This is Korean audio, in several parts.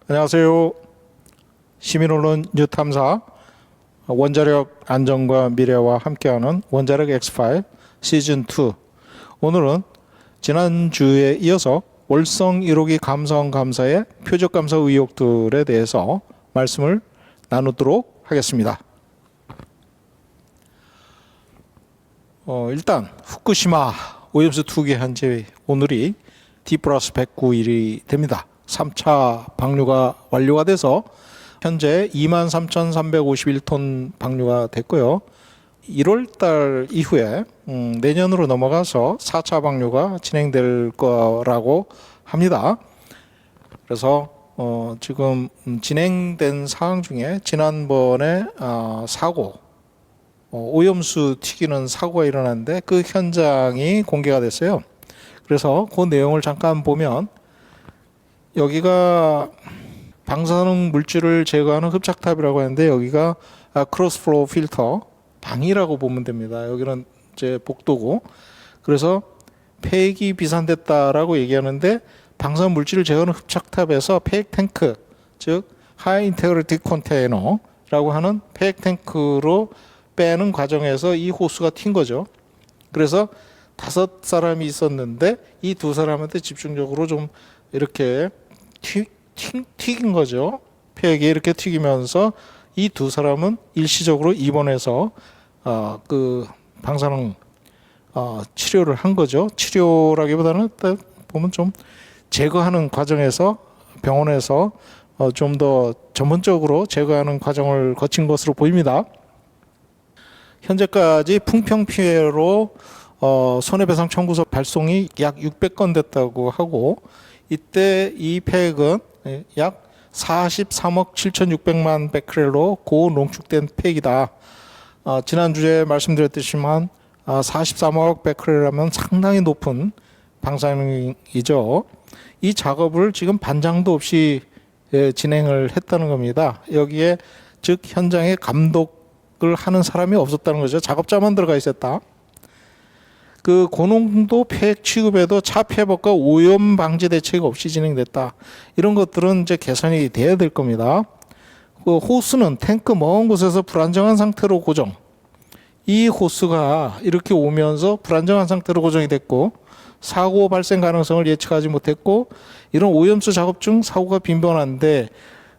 안녕하세요. 시민언론 뉴탐사 원자력 안전과 미래와 함께하는 원자력 X5 시즌2. 오늘은 지난주에 이어서 월성 1호기 감사원 감사의 표적 감사 의혹들에 대해서 말씀을 나누도록 하겠습니다. 일단 후쿠시마 오염수 투기 한지 오늘이 D+109일이 됩니다. 3차 방류가 완료가 돼서 현재 23,351톤 방류가 됐고요. 1월 달 이후에 내년으로 넘어가서 4차 방류가 진행될 거라고 합니다. 그래서 지금 진행된 사항 중에 지난번에 사고, 오염수 튀기는 사고가 일어났는데 그 현장이 공개가 됐어요. 그래서 그 내용을 잠깐 보면 여기가 방사능 물질을 제거하는 흡착탑이라고 하는데 여기가 크로스 플로우 필터 방이라고 보면 됩니다. 여기는 이제 복도고, 그래서 폐액이 비산됐다라고 얘기하는데 방사능 물질을 제거하는 흡착탑에서 폐액 탱크, 즉 하이 인테그리티 컨테이너라고 하는 폐액 탱크로 빼는 과정에서 이 호수가 튄 거죠. 그래서 5사람이 있었는데 이 2사람한테 집중적으로 좀 이렇게 튀긴 거죠. 폐액이 이렇게 튀기면서 이 2사람은 일시적으로 입원해서 그 방사능 치료를 한 거죠. 치료라기보다는 보면 좀 제거하는 과정에서 병원에서 좀 더 전문적으로 제거하는 과정을 거친 것으로 보입니다. 현재까지 풍평 피해로 손해배상 청구서 발송이 약 600건 됐다고 하고, 이때 이 폐액은 약 43억 7,600만 베크렐로 고농축된 폐액이다. 지난주에 말씀드렸듯이만 43억 베크렐이라면 상당히 높은 방사능이죠. 이 작업을 지금 반장도 없이 진행을 했다는 겁니다. 여기에 즉 현장에 감독을 하는 사람이 없었다는 거죠. 작업자만 들어가 있었다. 그 고농도 폐액 취급에도 차폐법과 오염 방지 대책 없이 진행됐다. 이런 것들은 이제 개선이 돼야 될 겁니다. 그 호수는 탱크 먼 곳에서 불안정한 상태로 고정. 이 호수가 이렇게 오면서 불안정한 상태로 고정이 됐고 사고 발생 가능성을 예측하지 못했고, 이런 오염수 작업 중 사고가 빈번한데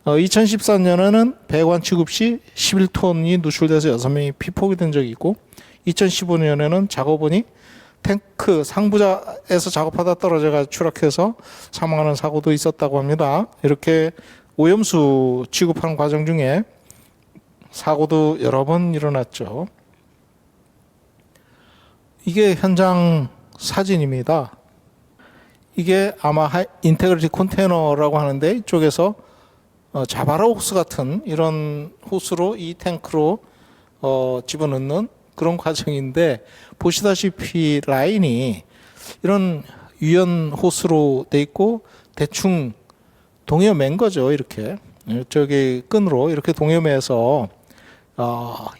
2014년에는 배관 취급 시 11톤이 누출돼서 6명이 피폭이 된 적이 있고, 2015년에는 작업원이 탱크 상부자에서 작업하다 떨어져가 추락해서 사망하는 사고도 있었다고 합니다. 이렇게 오염수 취급하는 과정 중에 사고도 여러 번 일어났죠. 이게 현장 사진입니다. 이게 아마 인테그리티 컨테이너라고 하는데 이쪽에서 자바라 호스 같은 이런 호스로 이 탱크로 집어넣는 그런 과정인데, 보시다시피 라인이 이런 유연 호스로 돼 있고 대충 동여맨 거죠. 이렇게 저기 끈으로 이렇게 동여매서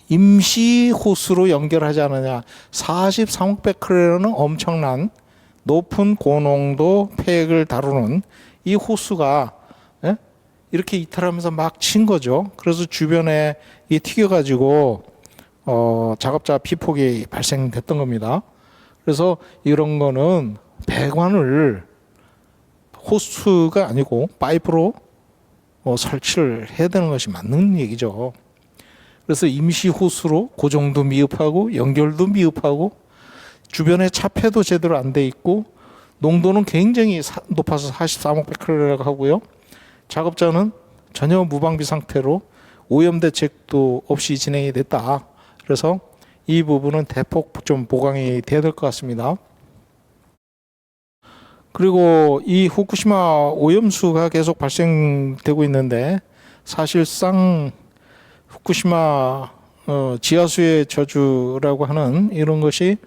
임시 호스로 연결하지 않느냐. 43억 베크렐은 엄청난 높은 고농도 폐액을 다루는 이 호스가 이렇게 이탈하면서 막 친 거죠. 그래서 주변에 이 튀겨가지고 작업자 피폭이 발생됐던 겁니다. 그래서 이런 거는 배관을 호스가 아니고 파이프로 설치를 해야 되는 것이 맞는 얘기죠. 그래서 임시 호스로 고정도 미흡하고 연결도 미흡하고 주변에 차폐도 제대로 안 돼 있고 농도는 굉장히 높아서 43억 베크렐이라고 하고요. 작업자는 전혀 무방비 상태로 오염 대책도 없이 진행이 됐다. 그래서 이 부분은 대폭 좀 보강이 돼야 될 것 같습니다. 그리고 이 후쿠시마 오염수가 계속 발생되고 있는데, 사실상 후쿠시마 지하수의 저주라고 하는 이런 것이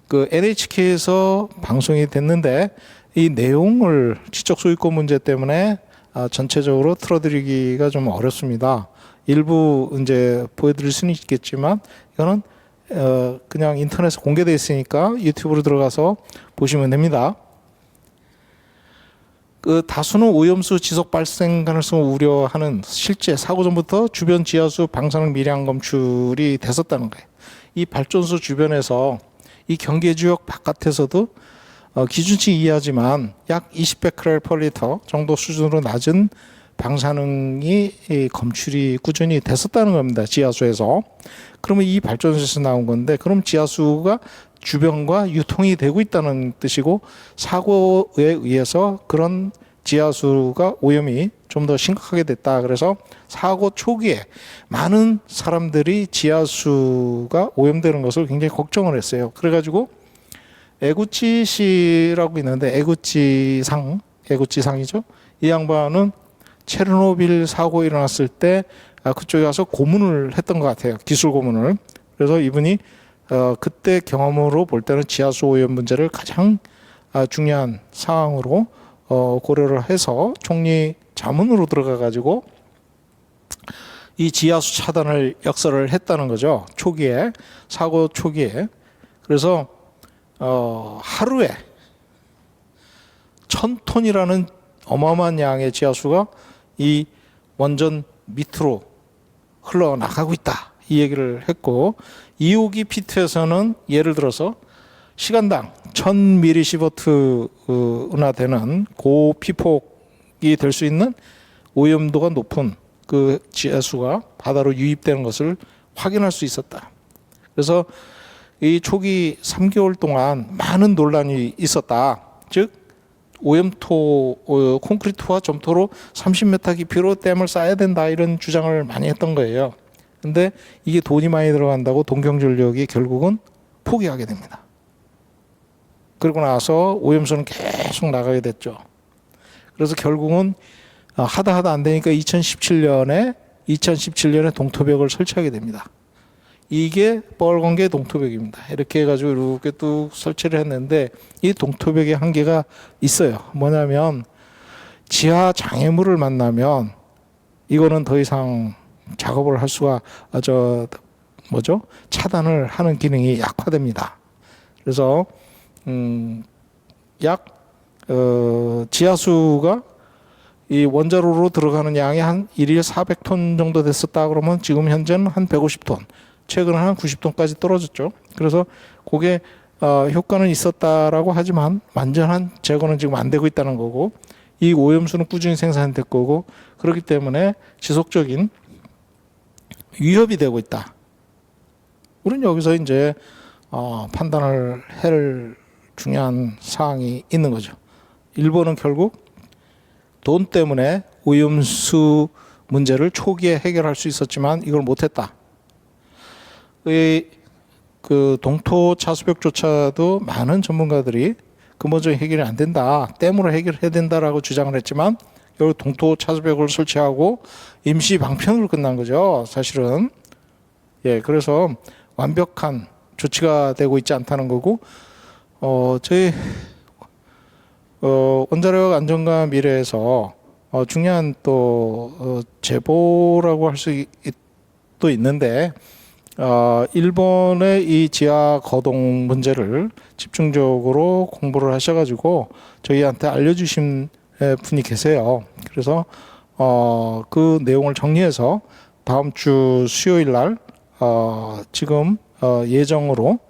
그 NHK에서 방송이 됐는데, 이 내용을 지적 소유권 문제 때문에 전체적으로 틀어드리기가 좀 어렵습니다. 일부 이제 보여드릴 수는 있겠지만 이거는 그냥 인터넷에 공개되어 있으니까 유튜브로 들어가서 보시면 됩니다. 그 다수는 오염수 지속 발생 가능성을 우려하는 실제 사고 전부터 주변 지하수 방사능 미량 검출이 됐었다는 거예요. 이 발전소 주변에서 이 경계 지역 바깥에서도 기준치 이하지만 약 20베크렐 per 리터 정도 수준으로 낮은 방사능이 검출이 꾸준히 됐었다는 겁니다. 지하수에서. 그러면 이 발전소에서 나온 건데, 그럼 지하수가 주변과 유통이 되고 있다는 뜻이고, 사고에 의해서 그런 지하수가 오염이 좀 더 심각하게 됐다. 그래서 사고 초기에 많은 사람들이 지하수가 오염되는 것을 굉장히 걱정을 했어요. 그래가지고 에구치시라고 있는데, 에구치상이죠. 이 양반은 체르노빌 사고 일어났을 때 그쪽에 가서 고문을 했던 것 같아요. 기술 고문을. 그래서 이분이 그때 경험으로 볼 때는 지하수 오염 문제를 가장 중요한 사항으로 고려를 해서 총리 자문으로 들어가 가지고 이 지하수 차단을 역설을 했다는 거죠. 초기에, 사고 초기에. 그래서 하루에 1000톤이라는 어마어마한 양의 지하수가 이 원전 밑으로 흘러나가고 있다, 이 얘기를 했고, 2호기 피트에서는 예를 들어서 시간당 1000mSv나 되는 고피폭이 될 수 있는 오염도가 높은 그 지하수가 바다로 유입되는 것을 확인할 수 있었다. 그래서 이 초기 3개월 동안 많은 논란이 있었다. 즉 오염토, 콘크리트와 점토로 30m 깊이로 댐을 쌓아야 된다, 이런 주장을 많이 했던 거예요. 근데 이게 돈이 많이 들어간다고 동경전력이 결국은 포기하게 됩니다. 그러고 나서 오염수는 계속 나가게 됐죠. 그래서 결국은 하다 안 되니까 2017년에 동토벽을 설치하게 됩니다. 이게 빨간 게 동토벽입니다. 이렇게 해가지고 이렇게 뚝 설치를 했는데, 이 동토벽의 한계가 있어요. 뭐냐면 지하 장애물을 만나면 이거는 더 이상 작업을 할 수가 차단을 하는 기능이 약화됩니다. 그래서 지하수가 이 원자로로 들어가는 양이 한 1일 400톤 정도 됐었다 그러면 지금 현재는 한 150톤, 최근에 한 90톤까지 떨어졌죠. 그래서 그게 효과는 있었다라고 하지만 완전한 제거는 지금 안 되고 있다는 거고, 이 오염수는 꾸준히 생산될 거고, 그렇기 때문에 지속적인 위협이 되고 있다. 우리는 여기서 이제 판단을 할 중요한 사항이 있는 거죠. 일본은 결국 돈 때문에 오염수 문제를 초기에 해결할 수 있었지만 이걸 못했다. 그 동토 차수벽조차도 많은 전문가들이 근본적인 해결이 안 된다, 댐으로 해결해야 된다라고 주장을 했지만 결국 동토 차수벽을 설치하고 임시 방편으로 끝난 거죠, 사실은. 예, 그래서 완벽한 조치가 되고 있지 않다는 거고, 저희 원자력 안전과 미래에서 중요한 또 제보라고 할 수 또 있는데, 일본의 이 지하 거동 문제를 집중적으로 공부를 하셔가지고 저희한테 알려주신 분이 계세요. 그래서 그 내용을 정리해서 다음 주 수요일 날 지금 예정으로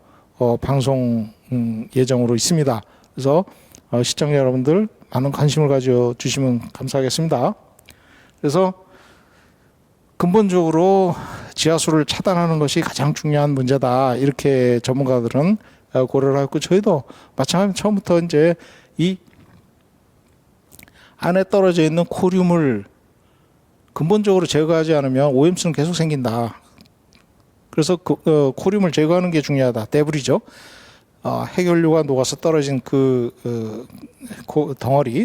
방송 예정으로 있습니다. 그래서 시청자 여러분들 많은 관심을 가져주시면 감사하겠습니다. 그래서 근본적으로 지하수를 차단하는 것이 가장 중요한 문제다, 이렇게 전문가들은 고려를 하고, 저희도 마찬가지로 처음부터 이제 이 안에 떨어져 있는 코륨을 근본적으로 제거하지 않으면 오염수는 계속 생긴다. 그래서 코륨을 제거하는 게 중요하다. 데브리죠. 해결류가 녹아서 떨어진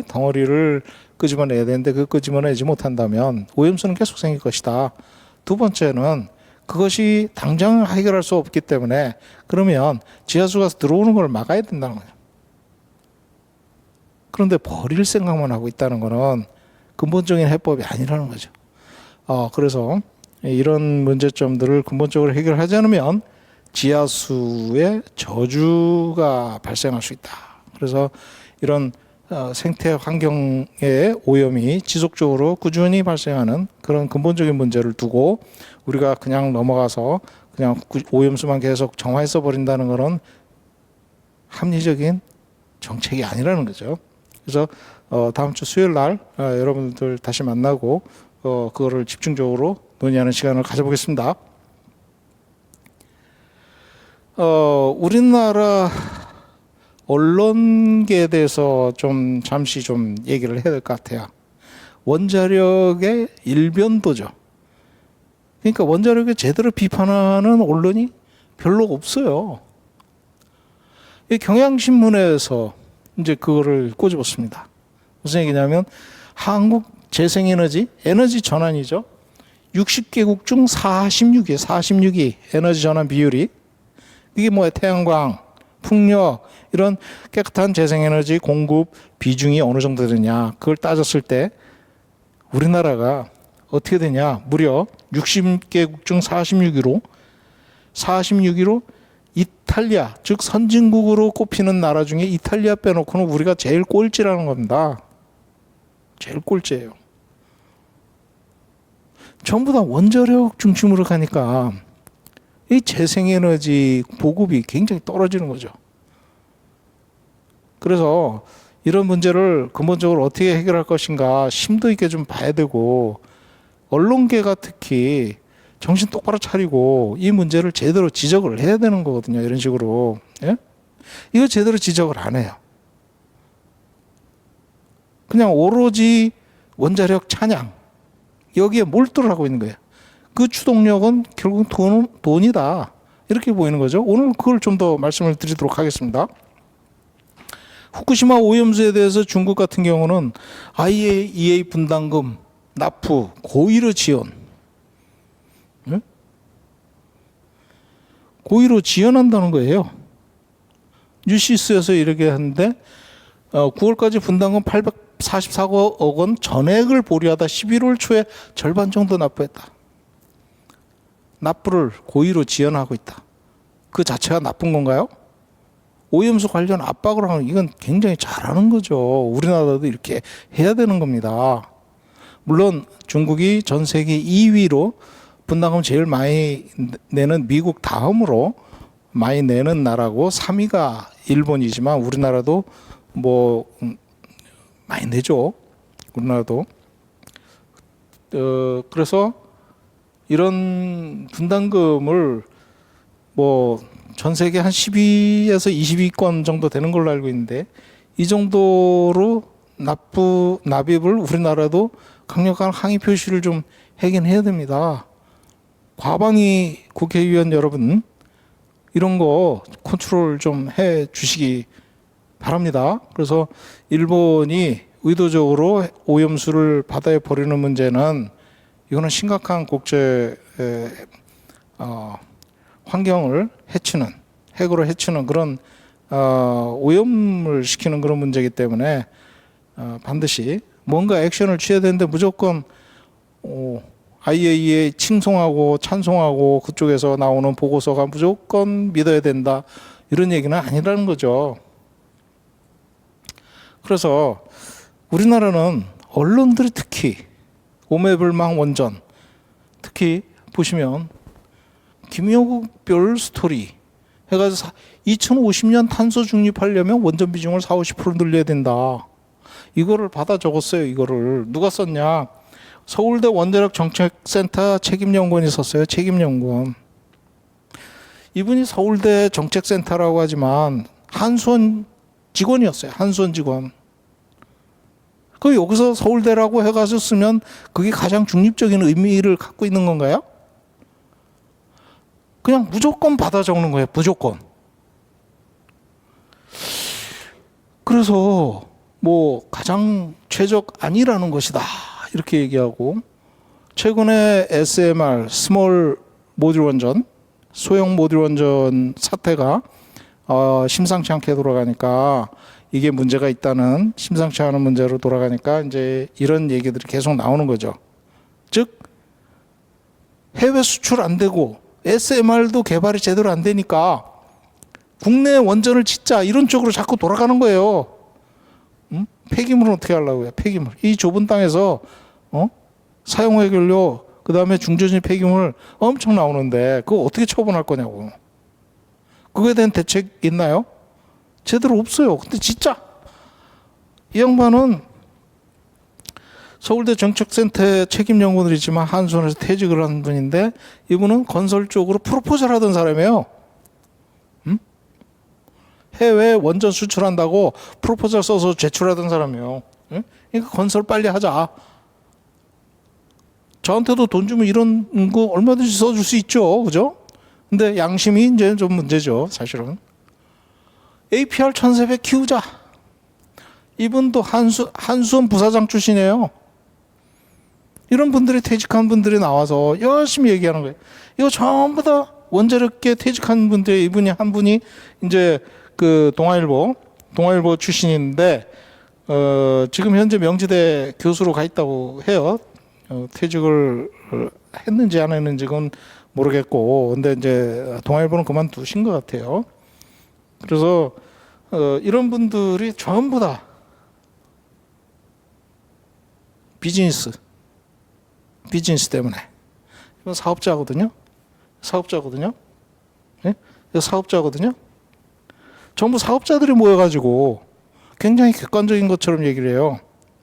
덩어리를 끄집어내야 되는데, 그 끄집어내지 못한다면 오염수는 계속 생길 것이다. 두 번째는 그것이 당장 해결할 수 없기 때문에 그러면 지하수가 들어오는 걸 막아야 된다는 거죠. 그런데 버릴 생각만 하고 있다는 것은 근본적인 해법이 아니라는 거죠. 그래서 이런 문제점들을 근본적으로 해결하지 않으면 지하수에 저주가 발생할 수 있다. 그래서 이런 생태 환경의 오염이 지속적으로 꾸준히 발생하는 그런 근본적인 문제를 두고 우리가 그냥 넘어가서 그냥 오염수만 계속 정화해서 버린다는 것은 합리적인 정책이 아니라는 거죠. 그래서 다음 주 수요일 날 여러분들 다시 만나고 그거를 집중적으로 논의하는 시간을 가져보겠습니다. 우리나라 언론계에 대해서 좀 잠시 좀 얘기를 해야 될 것 같아요. 원자력의 일변도죠. 그러니까 원자력을 제대로 비판하는 언론이 별로 없어요. 이 경향신문에서 이제 그거를 꼬집었습니다. 무슨 얘기냐면 한국 재생에너지, 에너지 전환이죠. 60개국 중 46위, 46위 에너지 전환 비율이. 이게 뭐 태양광, 풍력 이런 깨끗한 재생에너지 공급 비중이 어느 정도 되냐 그걸 따졌을 때 우리나라가 어떻게 되냐 무려 60개국 중 46위로 이탈리아 즉 선진국으로 꼽히는 나라 중에 이탈리아 빼놓고는 우리가 제일 꼴찌라는 겁니다. 제일 꼴찌예요. 전부 다 원자력 중심으로 가니까 이 재생에너지 보급이 굉장히 떨어지는 거죠. 그래서 이런 문제를 근본적으로 어떻게 해결할 것인가 심도 있게 좀 봐야 되고 언론계가 특히 정신 똑바로 차리고 이 문제를 제대로 지적을 해야 되는 거거든요. 이런 식으로. 예? 이거 제대로 지적을 안 해요. 그냥 오로지 원자력 찬양 여기에 몰두를 하고 있는 거예요. 그 추동력은 결국 돈이다. 이렇게 보이는 거죠. 오늘 그걸 좀 더 말씀을 드리도록 하겠습니다. 후쿠시마 오염수에 대해서 중국 같은 경우는 IAEA 분담금, 납부, 고의로 지원. 네? 고의로 지원한다는 거예요. 뉴시스에서 이렇게 하는데 9월까지 분담금 844억 원 전액을 보류하다 11월 초에 절반 정도 납부했다. 납부를 고의로 지연하고 있다. 그 자체가 나쁜 건가요? 오염수 관련 압박을 하는 이건 굉장히 잘하는 거죠. 우리나라도 이렇게 해야 되는 겁니다. 물론 중국이 전 세계 2위로 분담금 제일 많이 내는 미국 다음으로 많이 내는 나라고 3위가 일본이지만 우리나라도 뭐 많이 내죠. 우리나라도. 그래서 이런 분담금을 뭐 전 세계 한 10위에서 20위권 정도 되는 걸로 알고 있는데 이 정도로 납입을 우리나라도 강력한 항의 표시를 좀 하긴 해야 됩니다. 과방위 국회의원 여러분 이런 거 컨트롤 좀 해 주시기 바랍니다. 그래서 일본이 의도적으로 오염수를 바다에 버리는 문제는 이거는 심각한 국제 환경을 해치는 핵으로 해치는 그런 오염을 시키는 그런 문제이기 때문에 반드시 뭔가 액션을 취해야 되는데 무조건 IAEA 칭송하고 찬송하고 그쪽에서 나오는 보고서가 무조건 믿어야 된다 이런 얘기는 아니라는 거죠. 그래서 우리나라는 언론들이 특히 오매불망 원전 특히 보시면 김영국 별 스토리 해가지고 2050년 탄소 중립하려면 원전 비중을 40-50% 늘려야 된다. 이거를 받아 적었어요. 이거를 누가 썼냐? 서울대 원자력 정책센터 책임연구원이 썼어요. 책임연구원. 이분이 서울대 정책센터라고 하지만 한수원 직원이었어요. 한수원 직원. 그 여기서 서울대라고 해가지고 쓰면 그게 가장 중립적인 의미를 갖고 있는 건가요? 그냥 무조건 받아 적는 거예요. 무조건. 그래서 뭐 가장 최적 아니라는 것이다. 이렇게 얘기하고 최근에 SMR 스몰 모듈 원전 소형 모듈 원전 사태가 심상치 않게 돌아가니까 이게 문제가 있다는 심상치 않은 문제로 돌아가니까 이제 이런 얘기들이 계속 나오는 거죠. 즉 해외 수출 안 되고 SMR도 개발이 제대로 안 되니까 국내 원전을 짓자 이런 쪽으로 자꾸 돌아가는 거예요. 폐기물은 어떻게 하려고요? 폐기물. 이 좁은 땅에서 사용해결료 그다음에 중저진 폐기물 엄청 나오는데 그거 어떻게 처분할 거냐고. 그거에 대한 대책 있나요? 제대로 없어요. 근데 진짜 이 양반은 서울대 정책센터 책임 연구원이지만 한수원에서 퇴직을 한 분인데 이분은 건설 쪽으로 프로포절 하던 사람이에요. 해외 원전 수출한다고 프로포절 써서 제출하던 사람이에요. 그러니까 건설 빨리 하자. 저한테도 돈 주면 이런 거 얼마든지 써줄 수 있죠. 그죠? 근데 양심이 이제 좀 문제죠. 사실은. APR 1300 키우자. 이분도 한수원 부사장 출신이에요. 이런 분들이 퇴직한 분들이 나와서 열심히 얘기하는 거예요. 이거 전부 다 원자력계 퇴직한 분들의 이분이 한 분이 이제 그 동아일보 출신인데 지금 현재 명지대 교수로 가 있다고 해요. 퇴직을 했는지 안 했는지 그건 모르겠고, 근데 이제 동아일보는 그만두신 것 같아요. 그래서 이런 분들이 전부 다 비즈니스 때문에 이건 사업자거든요. 네? 사업자거든요. 전부 사업자들이 모여가지고 굉장히 객관적인 것처럼 얘기를 해요.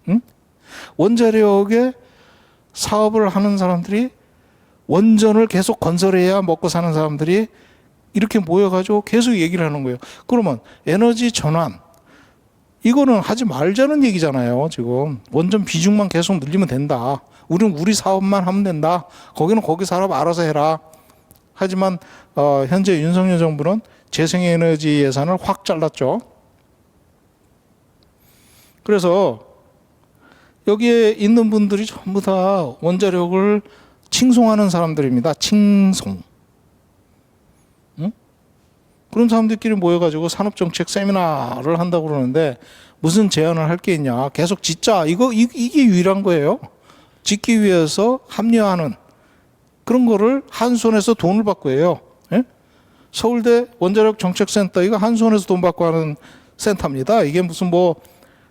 응? 원자력에 사업을 하는 사람들이 원전을 계속 건설해야 먹고 사는 사람들이 이렇게 모여가지고 계속 얘기를 하는 거예요. 그러면 에너지 전환 이거는 하지 말자는 얘기잖아요. 지금 원전 비중만 계속 늘리면 된다. 우리는 우리 사업만 하면 된다. 거기는 거기 사람 알아서 해라. 하지만 현재 윤석열 정부는 재생에너지 예산을 확 잘랐죠. 그래서 여기에 있는 분들이 전부 다 원자력을 칭송하는 사람들입니다. 칭송. 응? 그런 사람들끼리 모여가지고 산업정책 세미나를 한다고 그러는데 무슨 제안을 할 게 있냐. 계속 짓자. 이게 유일한 거예요. 짓기 위해서 합리화하는 그런 거를 한수원에서 돈을 받고 해요. 예? 서울대 원자력 정책센터 이거 한수원에서 돈 받고 하는 센터입니다. 이게 무슨 뭐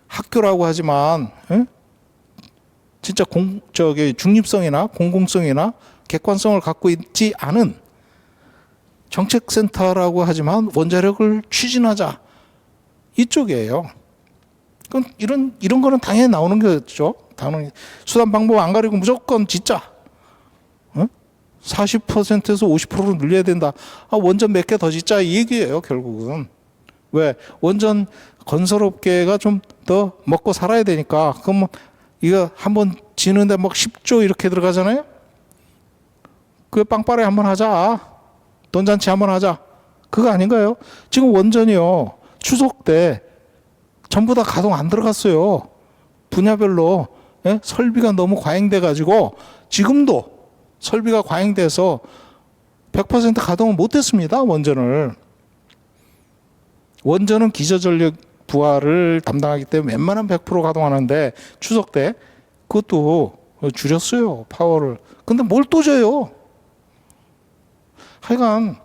학교라고 하지만 예? 진짜 중립성이나 공공성이나 객관성을 갖고 있지 않은 정책센터라고 하지만 원자력을 추진하자 이쪽이에요. 그럼 이런 거는 당연히 나오는 거죠. 당연히 수단 방법 안 가리고 무조건 짓자. 40%에서 50%로 늘려야 된다. 원전 몇 개 더 짓자 이 얘기예요. 결국은. 왜? 원전 건설업계가 좀 더 먹고 살아야 되니까. 그럼 이거 한번 지는데 막 10조 이렇게 들어가잖아요. 그 빵빠레 한번 하자. 돈잔치 한번 하자. 그거 아닌가요? 지금 원전이요. 추석 때 전부 다 가동 안 들어갔어요. 분야별로 설비가 너무 과잉돼 가지고 지금도 설비가 과잉돼서 100% 가동을 못했습니다. 원전은 기저전력 부하를 담당하기 때문에 웬만하면 100% 가동하는데 추석 때 그것도 줄였어요. 파워를. 근데 뭘 또 줘요? 하여간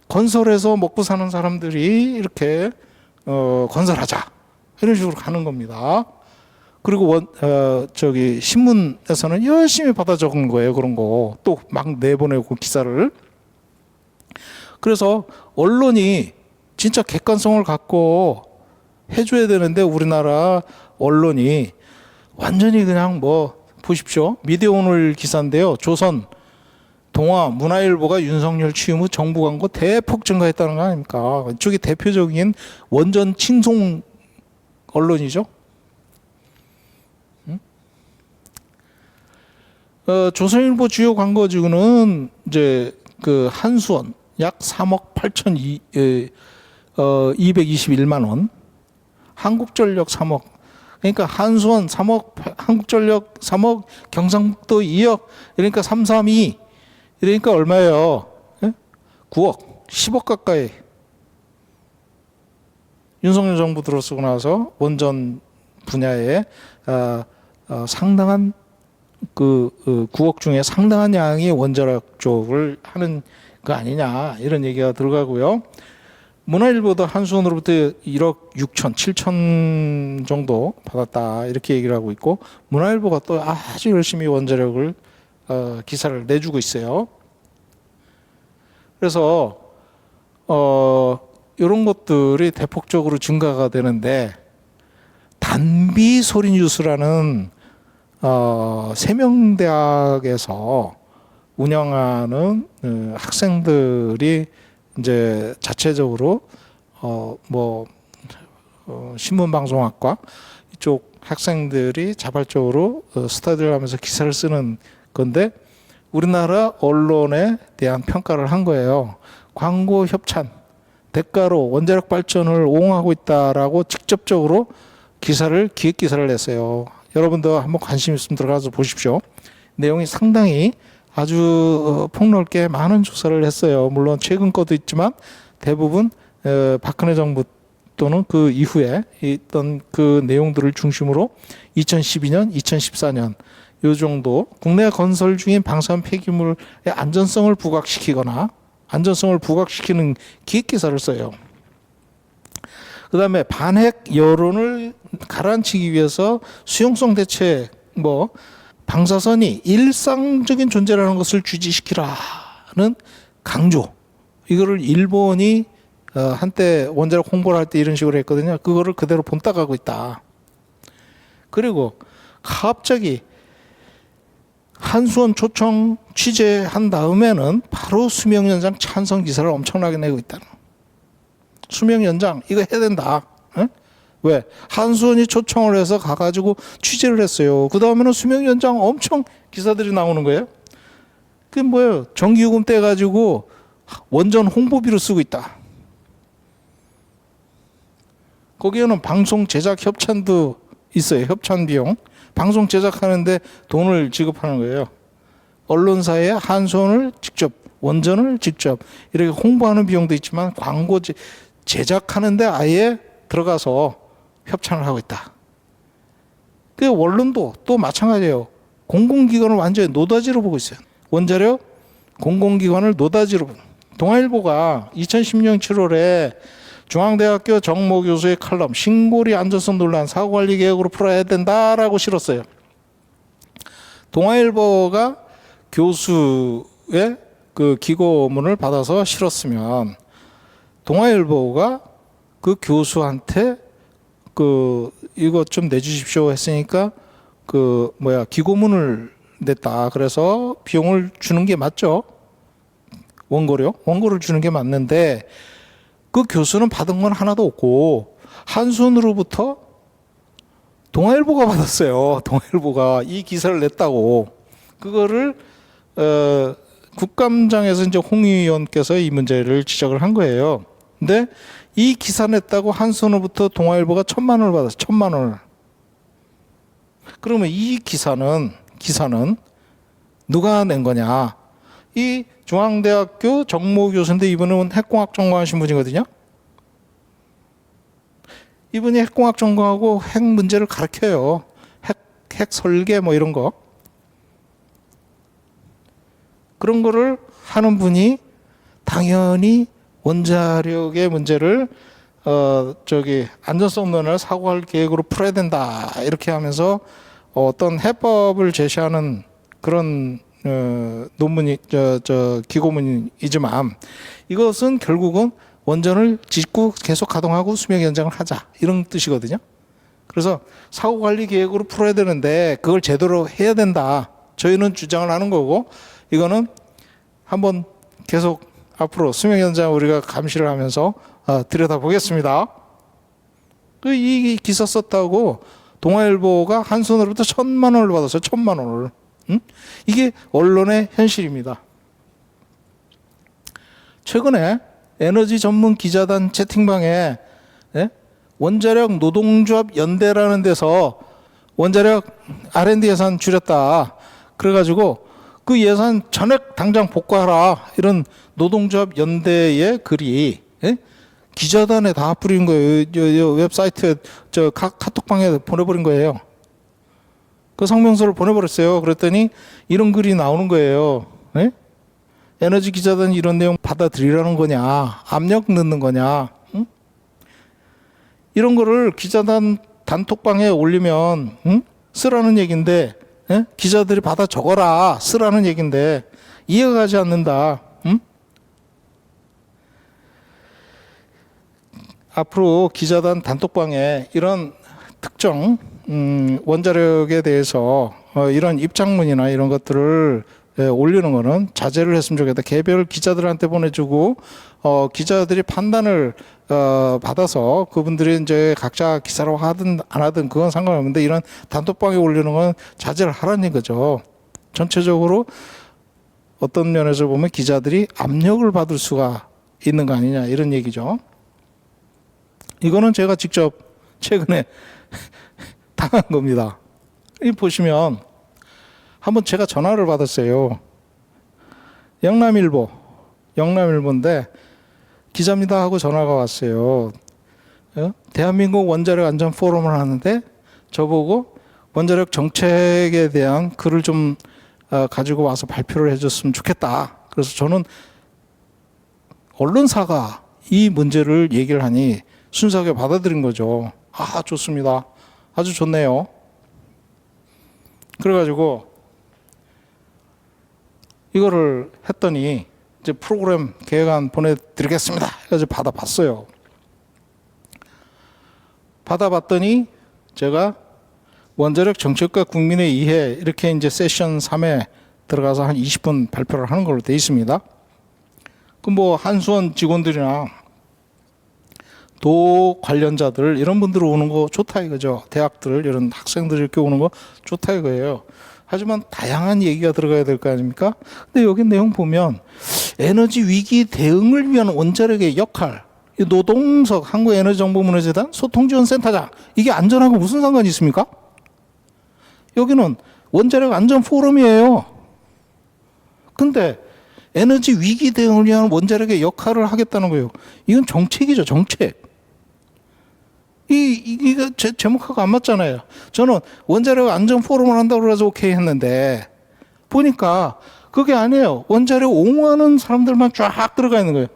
건설에서 먹고 사는 사람들이 이렇게 건설하자 이런 식으로 가는 겁니다. 그리고 신문에서는 열심히 받아 적은 거예요. 그런 거 또 막 내보내고 기사를. 그래서 언론이 진짜 객관성을 갖고 해줘야 되는데 우리나라 언론이 완전히 그냥 뭐 보십시오. 미디어오늘 기사인데요. 조선, 동아, 문화일보가 윤석열 취임 후 정부 광고 대폭 증가했다는 거 아닙니까? 이쪽이 대표적인 원전 칭송 언론이죠. 조선일보 주요 광고주는 이제 그 한수원 약 3억 8,221만 원, 한국전력 3억, 그러니까 한수원 3억, 한국전력 3억, 경상북도 2억, 그러니까 332, 그러니까 얼마예요? 9억, 10억 가까이. 윤석열 정부 들어서고 나서 원전 분야에 상당한 9억 중에 상당한 양이 원자력 쪽을 하는 거 아니냐 이런 얘기가 들어가고요. 문화일보도 한수원으로부터 1억 6천, 7천 정도 받았다 이렇게 얘기를 하고 있고, 문화일보가 또 아주 열심히 원자력을 기사를 내주고 있어요. 그래서 이런 것들이 대폭적으로 증가가 되는데, 단비 소리뉴스라는 세명대학에서 운영하는 학생들이 이제 자체적으로 신문방송학과 이쪽 학생들이 자발적으로 스터디를 하면서 기사를 쓰는 건데, 우리나라 언론에 대한 평가를 한 거예요. 광고 협찬 대가로 원자력 발전을 옹호하고 있다라고 직접적으로 기획 기사를 냈어요. 여러분도 한번 관심 있으면 들어가서 보십시오. 내용이 상당히 아주 폭넓게 많은 조사를 했어요. 물론 최근 것도 있지만 대부분 박근혜 정부 또는 그 이후에 있던 그 내용들을 중심으로 2012년, 2014년 요 정도 국내 건설 중인 방사선 폐기물의 안전성을 부각시키거나 안전성을 부각시키는 기획 기사를 써요. 그 다음에 반핵 여론을 가라앉히기 위해서 수용성 대책, 방사선이 일상적인 존재라는 것을 주지시키라는 강조. 이거를 일본이 한때 원자력 홍보를 할 때 이런 식으로 했거든요. 그거를 그대로 본따가고 있다. 그리고 갑자기 한수원 초청 취재한 다음에는 바로 수명 연장 찬성 기사를 엄청나게 내고 있다는. 수명 연장 이거 해야 된다. 에? 왜? 한수원이 초청을 해서 가가지고 취재를 했어요. 그 다음에는 수명 연장 엄청 기사들이 나오는 거예요. 그게 뭐예요? 정기요금 떼가지고 원전 홍보비로 쓰고 있다. 거기에는 방송 제작 협찬도 있어요. 협찬 비용. 방송 제작하는데 돈을 지급하는 거예요. 언론사에 한수원을 직접, 원전을 직접 이렇게 홍보하는 비용도 있지만 광고 제작하는데 아예 들어가서 협찬을 하고 있다. 그 언론도 또 마찬가지예요. 공공기관을 완전히 노다지로 보고 있어요. 원자력 공공기관을 노다지로 보고. 동아일보가 2010년 7월에 중앙대학교 정모 교수의 칼럼 신고리 안전성 논란 사고관리 계획으로 풀어야 된다라고 실었어요. 동아일보가 교수의 그 기고문을 받아서 실었으면 동아일보가 그 교수한테 이것 좀 내주십시오 했으니까 기고문을 냈다. 그래서 비용을 주는 게 맞죠. 원고를 주는 게 맞는데 그 교수는 받은 건 하나도 없고 한수원으로부터 동아일보가 받았어요. 동아일보가 이 기사를 냈다고. 그거를 국감장에서 이제 홍 의원께서 이 문제를 지적을 한 거예요. 근데 이 기사 냈다고 한수원으로부터 동아일보가 1,000만 원을 받았어요. 1,000만 원을. 그러면 이 기사는 누가 낸 거냐? 이 중앙대학교 정모 교수인데 이분은 핵공학 전공하신 분이거든요. 이분이 핵공학 전공하고 핵 문제를 가르쳐요. 핵 설계 이런 거. 그런 거를 하는 분이 당연히 원자력의 문제를 안전성 논란을 사고할 계획으로 풀어야 된다. 이렇게 하면서 어떤 해법을 제시하는 그런 논문이 기고문이지만 이것은 결국은 원전을 짓고 계속 가동하고 수명 연장을 하자 이런 뜻이거든요. 그래서 사고 관리 계획으로 풀어야 되는데 그걸 제대로 해야 된다. 저희는 주장을 하는 거고 이거는 한번 계속 앞으로 수명 연장 우리가 감시를 하면서 들여다보겠습니다. 이 기사 썼다고 동아일보가 한수원으로부터 1,000만 원을 받았어요. 1,000만 원을. 이게 언론의 현실입니다. 최근에 에너지 전문 기자단 채팅방에 원자력 노동조합 연대라는 데서 원자력 R&D 예산 줄였다. 그래가지고 그 예산 전액 당장 복구하라. 이런 노동조합 연대의 글이 기자단에 다 뿌린 거예요. 웹사이트에 카톡방에 보내버린 거예요. 그 성명서를 보내버렸어요. 그랬더니 이런 글이 나오는 거예요. 에너지 기자단이 이런 내용 받아들이라는 거냐, 압력 넣는 거냐. 이런 거를 기자단 단톡방에 올리면 쓰라는 얘기인데, 기자들이 받아 적어라 쓰라는 얘기인데 이해가 가지 않는다. 앞으로 기자단 단톡방에 이런 특정 원자력에 대해서 이런 입장문이나 이런 것들을 올리는 거는 자제를 했으면 좋겠다. 개별 기자들한테 보내주고 기자들이 판단을 받아서 그분들이 이제 각자 기사로 하든 안 하든 그건 상관없는데 이런 단톡방에 올리는 건 자제를 하라는 거죠. 전체적으로 어떤 면에서 보면 기자들이 압력을 받을 수가 있는 거 아니냐 이런 얘기죠. 이거는 제가 직접 최근에 당한 겁니다. 이 보시면 한번 제가 전화를 받았어요. 영남일보인데 기자입니다 하고 전화가 왔어요. 대한민국 원자력 안전 포럼을 하는데 저보고 원자력 정책에 대한 글을 좀 가지고 와서 발표를 해줬으면 좋겠다. 그래서 저는 언론사가 이 문제를 얘기를 하니 순수하게 받아들인 거죠. 아, 좋습니다. 아주 좋네요. 그래가지고 이거를 했더니 이제 프로그램 계획안 보내드리겠습니다. 그래서 받아봤어요. 받아봤더니 제가 원자력 정책과 국민의 이해 이렇게 이제 세션 3에 들어가서 한 20분 발표를 하는 걸로 돼 있습니다. 그 뭐 한수원 직원들이나 도 관련자들 이런 분들 오는 거 좋다 이거죠. 대학들 이런 학생들 이렇게 오는 거 좋다 이거예요. 하지만 다양한 얘기가 들어가야 될 거 아닙니까? 근데 여기 내용 보면 에너지 위기 대응을 위한 원자력의 역할, 노동석 한국에너지정보문화재단 소통지원센터장 이게 안전하고 무슨 상관이 있습니까? 여기는 원자력 안전 포럼이에요. 근데 에너지 위기 대응을 위한 원자력의 역할을 하겠다는 거예요. 이건 정책이죠, 정책. 이거 제목하고 안 맞잖아요. 저는 원자력 안전 포럼을 한다고 그래서 오케이 했는데 보니까 그게 아니에요. 원자력 옹호하는 사람들만 쫙 들어가 있는 거예요.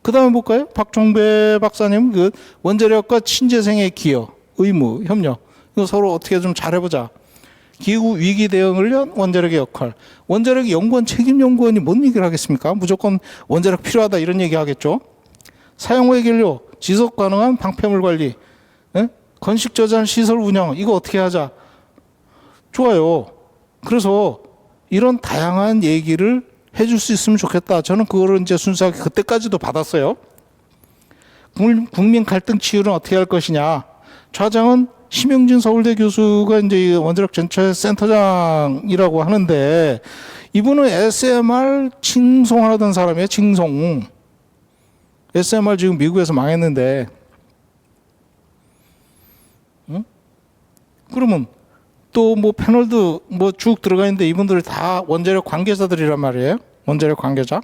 그 다음에 볼까요? 박종배 박사님 그 원자력과 친재생의 기여, 의무, 협력 이거 서로 어떻게 좀 잘해보자. 기후 위기 대응을 위한 원자력의 역할. 원자력 연구원 책임연구원이 뭔 얘기를 하겠습니까? 무조건 원자력 필요하다 이런 얘기 하겠죠. 사용 후의 연료, 지속 가능한 방패물 관리, 건식 저장 시설 운영 이거 어떻게 하자. 좋아요. 그래서 이런 다양한 얘기를 해줄 수 있으면 좋겠다. 저는 그거를 이제 순수하게 그때까지도 받았어요. 국민 갈등 치유는 어떻게 할 것이냐. 좌장은 심영진 서울대 교수가 이제 원자력 전체 센터장이라고 하는데 이분은 SMR 칭송하던 사람이에요. 칭송. SMR 지금 미국에서 망했는데 그러면 또 뭐 패널도 뭐 쭉 들어가 있는데 이분들이 다 원자력 관계자들이란 말이에요. 원자력 관계자.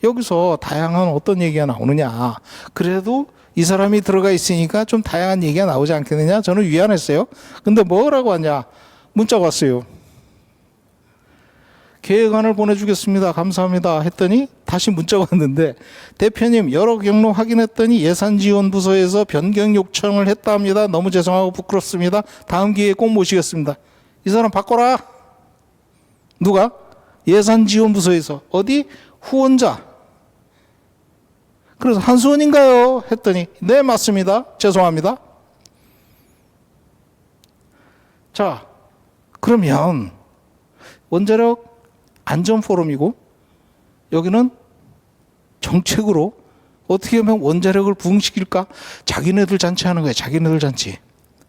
여기서 다양한 어떤 얘기가 나오느냐. 그래도 이 사람이 들어가 있으니까 좀 다양한 얘기가 나오지 않겠느냐. 저는 위안했어요. 근데 뭐라고 하냐. 문자가 왔어요. 계획안을 보내주겠습니다. 감사합니다. 했더니 다시 문자가 왔는데 대표님 여러 경로 확인했더니 예산지원부서에서 변경 요청을 했다 합니다. 너무 죄송하고 부끄럽습니다. 다음 기회에 꼭 모시겠습니다. 이 사람 바꿔라. 누가? 예산지원부서에서. 어디? 후원자. 그래서 한수원인가요? 했더니 네 맞습니다. 죄송합니다. 자 그러면 원자력 안전포럼이고 여기는 정책으로 어떻게 하면 원자력을 부흥시킬까? 자기네들 잔치 하는 거예요. 자기네들 잔치.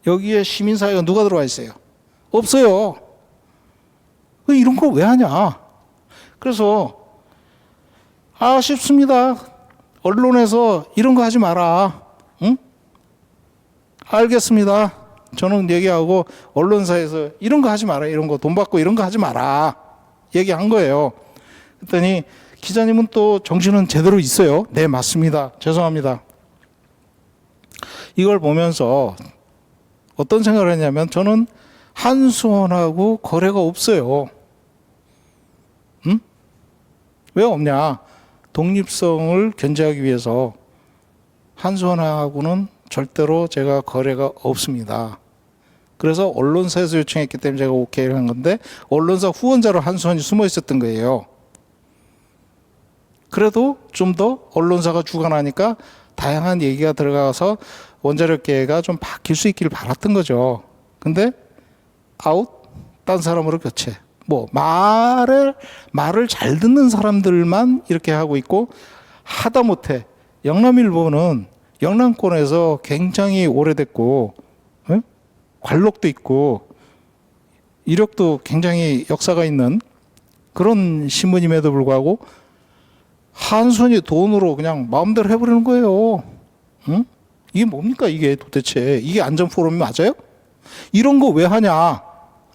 여기에 시민사회가 누가 들어와 있어요? 없어요. 이런 걸 왜 하냐? 그래서 아쉽습니다. 언론에서 이런 거 하지 마라. 응? 알겠습니다. 저는 얘기하고 언론사에서 이런 거 하지 마라. 이런 거 돈 받고 이런 거 하지 마라. 얘기한 거예요. 그랬더니 기자님은 또 정신은 제대로 있어요. 네, 맞습니다. 죄송합니다. 이걸 보면서 어떤 생각을 했냐면 저는 한수원하고 거래가 없어요. 응? 왜 없냐? 독립성을 견제하기 위해서 한수원하고는 절대로 제가 거래가 없습니다. 그래서 언론사에서 요청했기 때문에 제가 오케이를 한 건데 언론사 후원자로 한수원이 숨어 있었던 거예요. 그래도 좀 더 언론사가 주관하니까 다양한 얘기가 들어가서 원자력계가 좀 바뀔 수 있기를 바랐던 거죠. 근데 아웃, 딴 사람으로 교체. 뭐 말을 잘 듣는 사람들만 이렇게 하고 있고, 하다못해 영남일보는 영남권에서 굉장히 오래됐고 관록도 있고 이력도 굉장히 역사가 있는 그런 신문임에도 불구하고 한순이 돈으로 그냥 마음대로 해버리는 거예요. 응? 이게 뭡니까 이게 도대체. 이게 안전포럼이 맞아요? 이런 거 왜 하냐?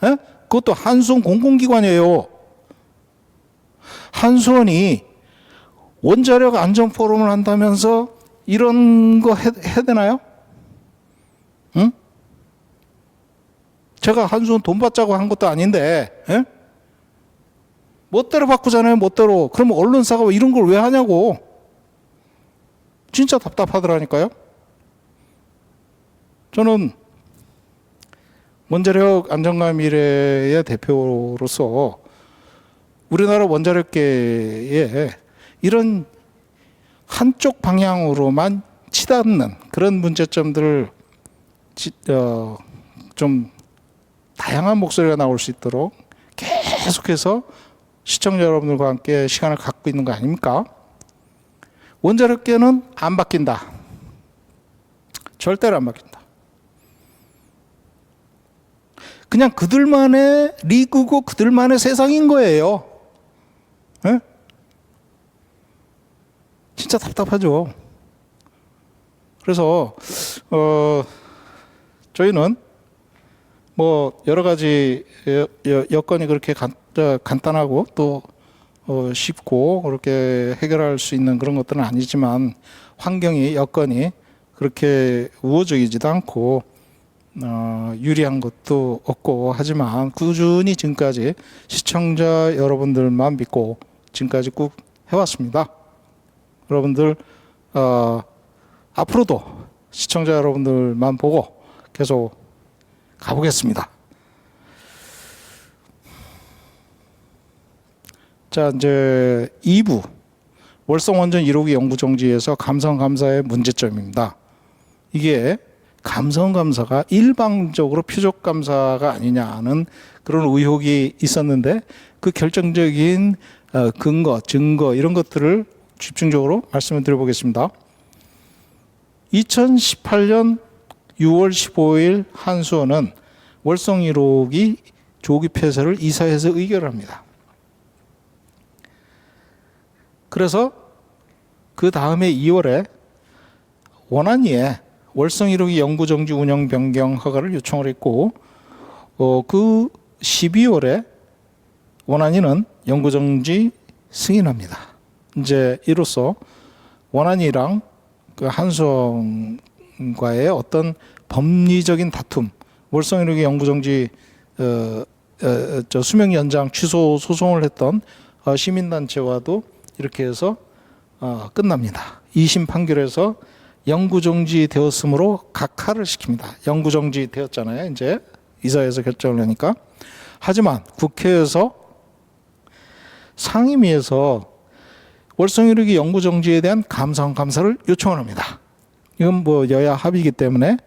에? 그것도 한수원 공공기관이에요. 한수원이 원자력 안전포럼을 한다면서 이런 거 해야 되나요? 응? 제가 한수원 돈 받자고 한 것도 아닌데, 에? 멋대로 바꾸잖아요, 멋대로. 그러면 언론사가 이런 걸 왜 하냐고. 진짜 답답하더라니까요. 저는 원자력 안전과 미래의 대표로서 우리나라 원자력계에 이런 한쪽 방향으로만 치닫는 그런 문제점들을 좀 다양한 목소리가 나올 수 있도록 계속해서 시청자 여러분들과 함께 시간을 갖고 있는 거 아닙니까? 원자력계는 안 바뀐다. 절대로 안 바뀐다. 그냥 그들만의 리그고 그들만의 세상인 거예요. 네? 진짜 답답하죠. 그래서 저희는 뭐 여러 가지 여건이 그렇게 간단하고 또 쉽고 그렇게 해결할 수 있는 그런 것들은 아니지만 환경이 여건이 그렇게 우호적이지도 않고 유리한 것도 없고 하지만 꾸준히 지금까지 시청자 여러분들만 믿고 지금까지 꾹 해왔습니다. 여러분들 앞으로도 시청자 여러분들만 보고 계속 가보겠습니다. 자, 이제 2부 월성원전 1호기 연구정지에서 감성감사의 문제점입니다. 이게 감성감사가 일방적으로 표적감사가 아니냐는 그런 의혹이 있었는데 그 결정적인 근거, 증거 이런 것들을 집중적으로 말씀을 드려보겠습니다. 2018년 6월 15일 한수원은 월성 1호기 조기 폐쇄를 이사회에서 의결합니다. 그래서 그 다음에 2월에 원안위에 월성 1호기 연구정지 운영 변경 허가를 요청을 했고 그 12월에 원안위는 연구정지 승인합니다. 이제 이로써 원안위랑 그 한수원과의 어떤 법리적인 다툼, 월성 1호기 연구정지 수명 연장 취소 소송을 했던 시민단체와도 이렇게 해서 끝납니다. 2심 판결에서 영구정지 되었으므로 각하를 시킵니다. 영구정지 되었잖아요. 이제 이사회에서 결정을 하니까. 하지만 국회에서 상임위에서 월성 1호기 영구정지에 대한 감사를 요청을 합니다. 이건 뭐 여야 합의이기 때문에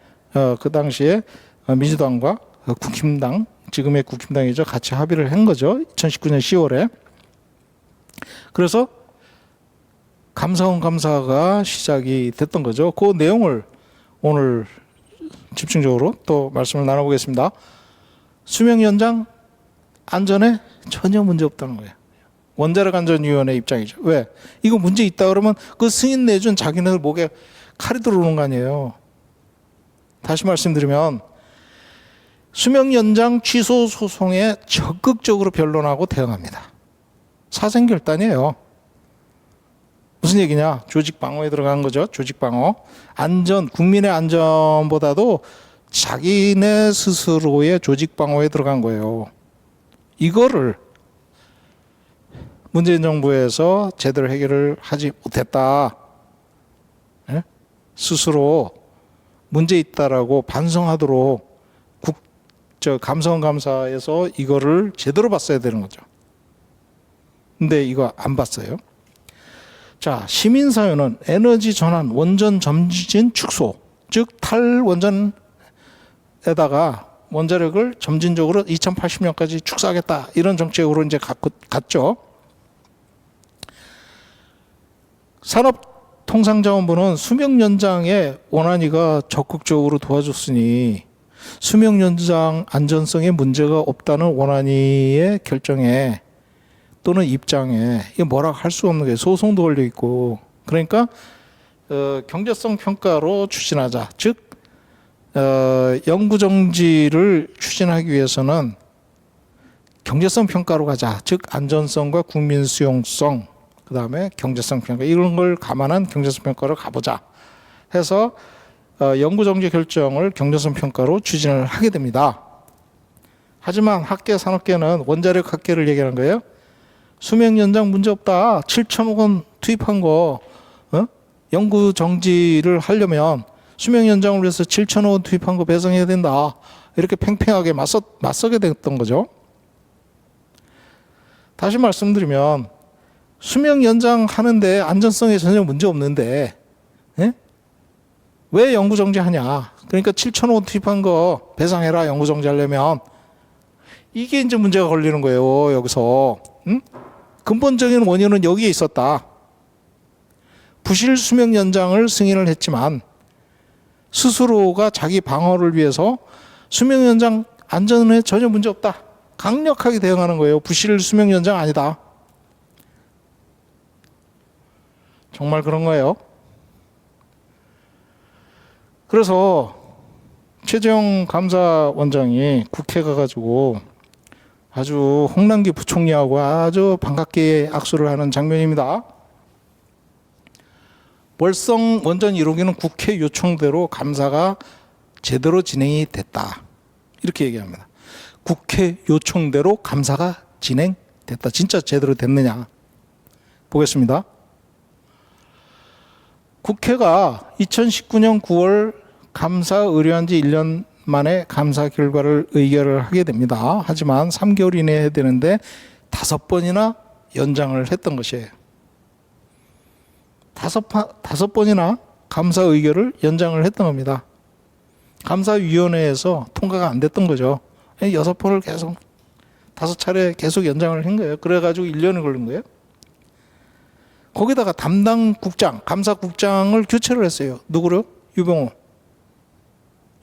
그 당시에 민주당과 국힘당, 지금의 국힘당이죠. 같이 합의를 한 거죠. 2019년 10월에. 그래서 감사가 시작이 됐던 거죠. 그 내용을 오늘 집중적으로 또 말씀을 나눠보겠습니다. 수명 연장 안전에 전혀 문제 없다는 거예요. 원자력안전위원회 입장이죠. 왜? 이거 문제 있다 그러면 그 승인 내준 자기네들 목에 칼이 들어오는 거 아니에요. 다시 말씀드리면 수명 연장 취소 소송에 적극적으로 변론하고 대응합니다. 사생결단이에요. 무슨 얘기냐? 조직 방어에 들어간 거죠. 조직 방어. 안전, 국민의 안전보다도 자기네 스스로의 조직 방어에 들어간 거예요. 이거를 문재인 정부에서 제대로 해결을 하지 못했다. 네? 스스로 문제 있다라고 반성하도록 감사원감사에서 이거를 제대로 봤어야 되는 거죠. 근데 이거 안 봤어요. 자, 시민사회는 에너지 전환, 원전 점진 축소, 즉 탈원전에다가 원자력을 점진적으로 2080년까지 축소하겠다, 이런 정책으로 이제 갔죠. 산업통상자원부는 수명 연장에 원안위가 적극적으로 도와줬으니 수명 연장 안전성에 문제가 없다는 원안위의 결정에 또는 입장에 이게 뭐라 할 수 없는 게 소송도 걸려 있고, 그러니까 경제성 평가로 추진하자. 즉 연구 정지를 추진하기 위해서는 경제성 평가로 가자. 즉 안전성과 국민 수용성, 그다음에 경제성 평가, 이런 걸 감안한 경제성 평가로 가보자 해서 연구 정지 결정을 경제성 평가로 추진을 하게 됩니다. 하지만 학계 산업계는 원자력 학계를 얘기하는 거예요. 수명 연장 문제 없다. 7천억 원 투입한 거 연구 정지를 하려면 수명 연장을 위해서 7천억 원 투입한 거 배상해야 된다. 이렇게 팽팽하게 맞서게 됐던 거죠. 다시 말씀드리면 수명 연장하는데 안전성에 전혀 문제 없는데 왜 연구 정지하냐. 그러니까 7천억 원 투입한 거 배상해라, 연구 정지하려면. 이게 이제 문제가 걸리는 거예요. 여기서. 근본적인 원인은 여기에 있었다. 부실 수명 연장을 승인을 했지만 스스로가 자기 방어를 위해서 수명 연장 안전에 전혀 문제 없다, 강력하게 대응하는 거예요. 부실 수명 연장 아니다. 정말 그런 거예요. 그래서 최재형 감사원장이 국회 가가지고 아주 홍남기 부총리하고 아주 반갑게 악수를 하는 장면입니다. 월성 원전 1호기는 국회 요청대로 감사가 제대로 진행이 됐다, 이렇게 얘기합니다. 국회 요청대로 감사가 진행됐다. 진짜 제대로 됐느냐 보겠습니다. 국회가 2019년 9월 감사 의뢰한 지 1년 만에 감사 결과를 의결을 하게 됩니다. 하지만 3개월 이내에 해야 되는데 5번이나 연장을 했던 것이에요. 5번이나 감사 의결을 연장을 했던 겁니다. 감사위원회에서 통과가 안 됐던 거죠. 6번을 계속 5차례 계속 연장을 한 거예요. 그래가지고 1년이 걸린 거예요. 거기다가 담당 국장, 감사국장을 교체를 했어요. 누구요?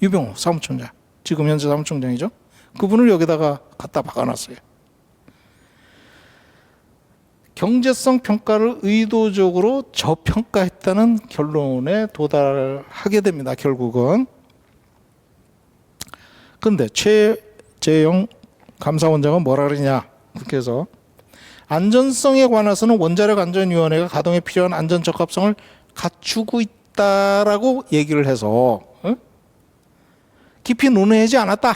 유병호 사무총장. 지금 현재 사무총장이죠. 그분을 여기다가 갖다 박아놨어요. 경제성 평가를 의도적으로 저평가했다는 결론에 도달하게 됩니다. 결국은. 그런데 최재형 감사원장은 뭐라 그러냐. 국회에서 안전성에 관해서는 원자력안전위원회가 가동에 필요한 안전 적합성을 갖추고 있다라고 얘기를 해서 깊이 논의하지 않았다.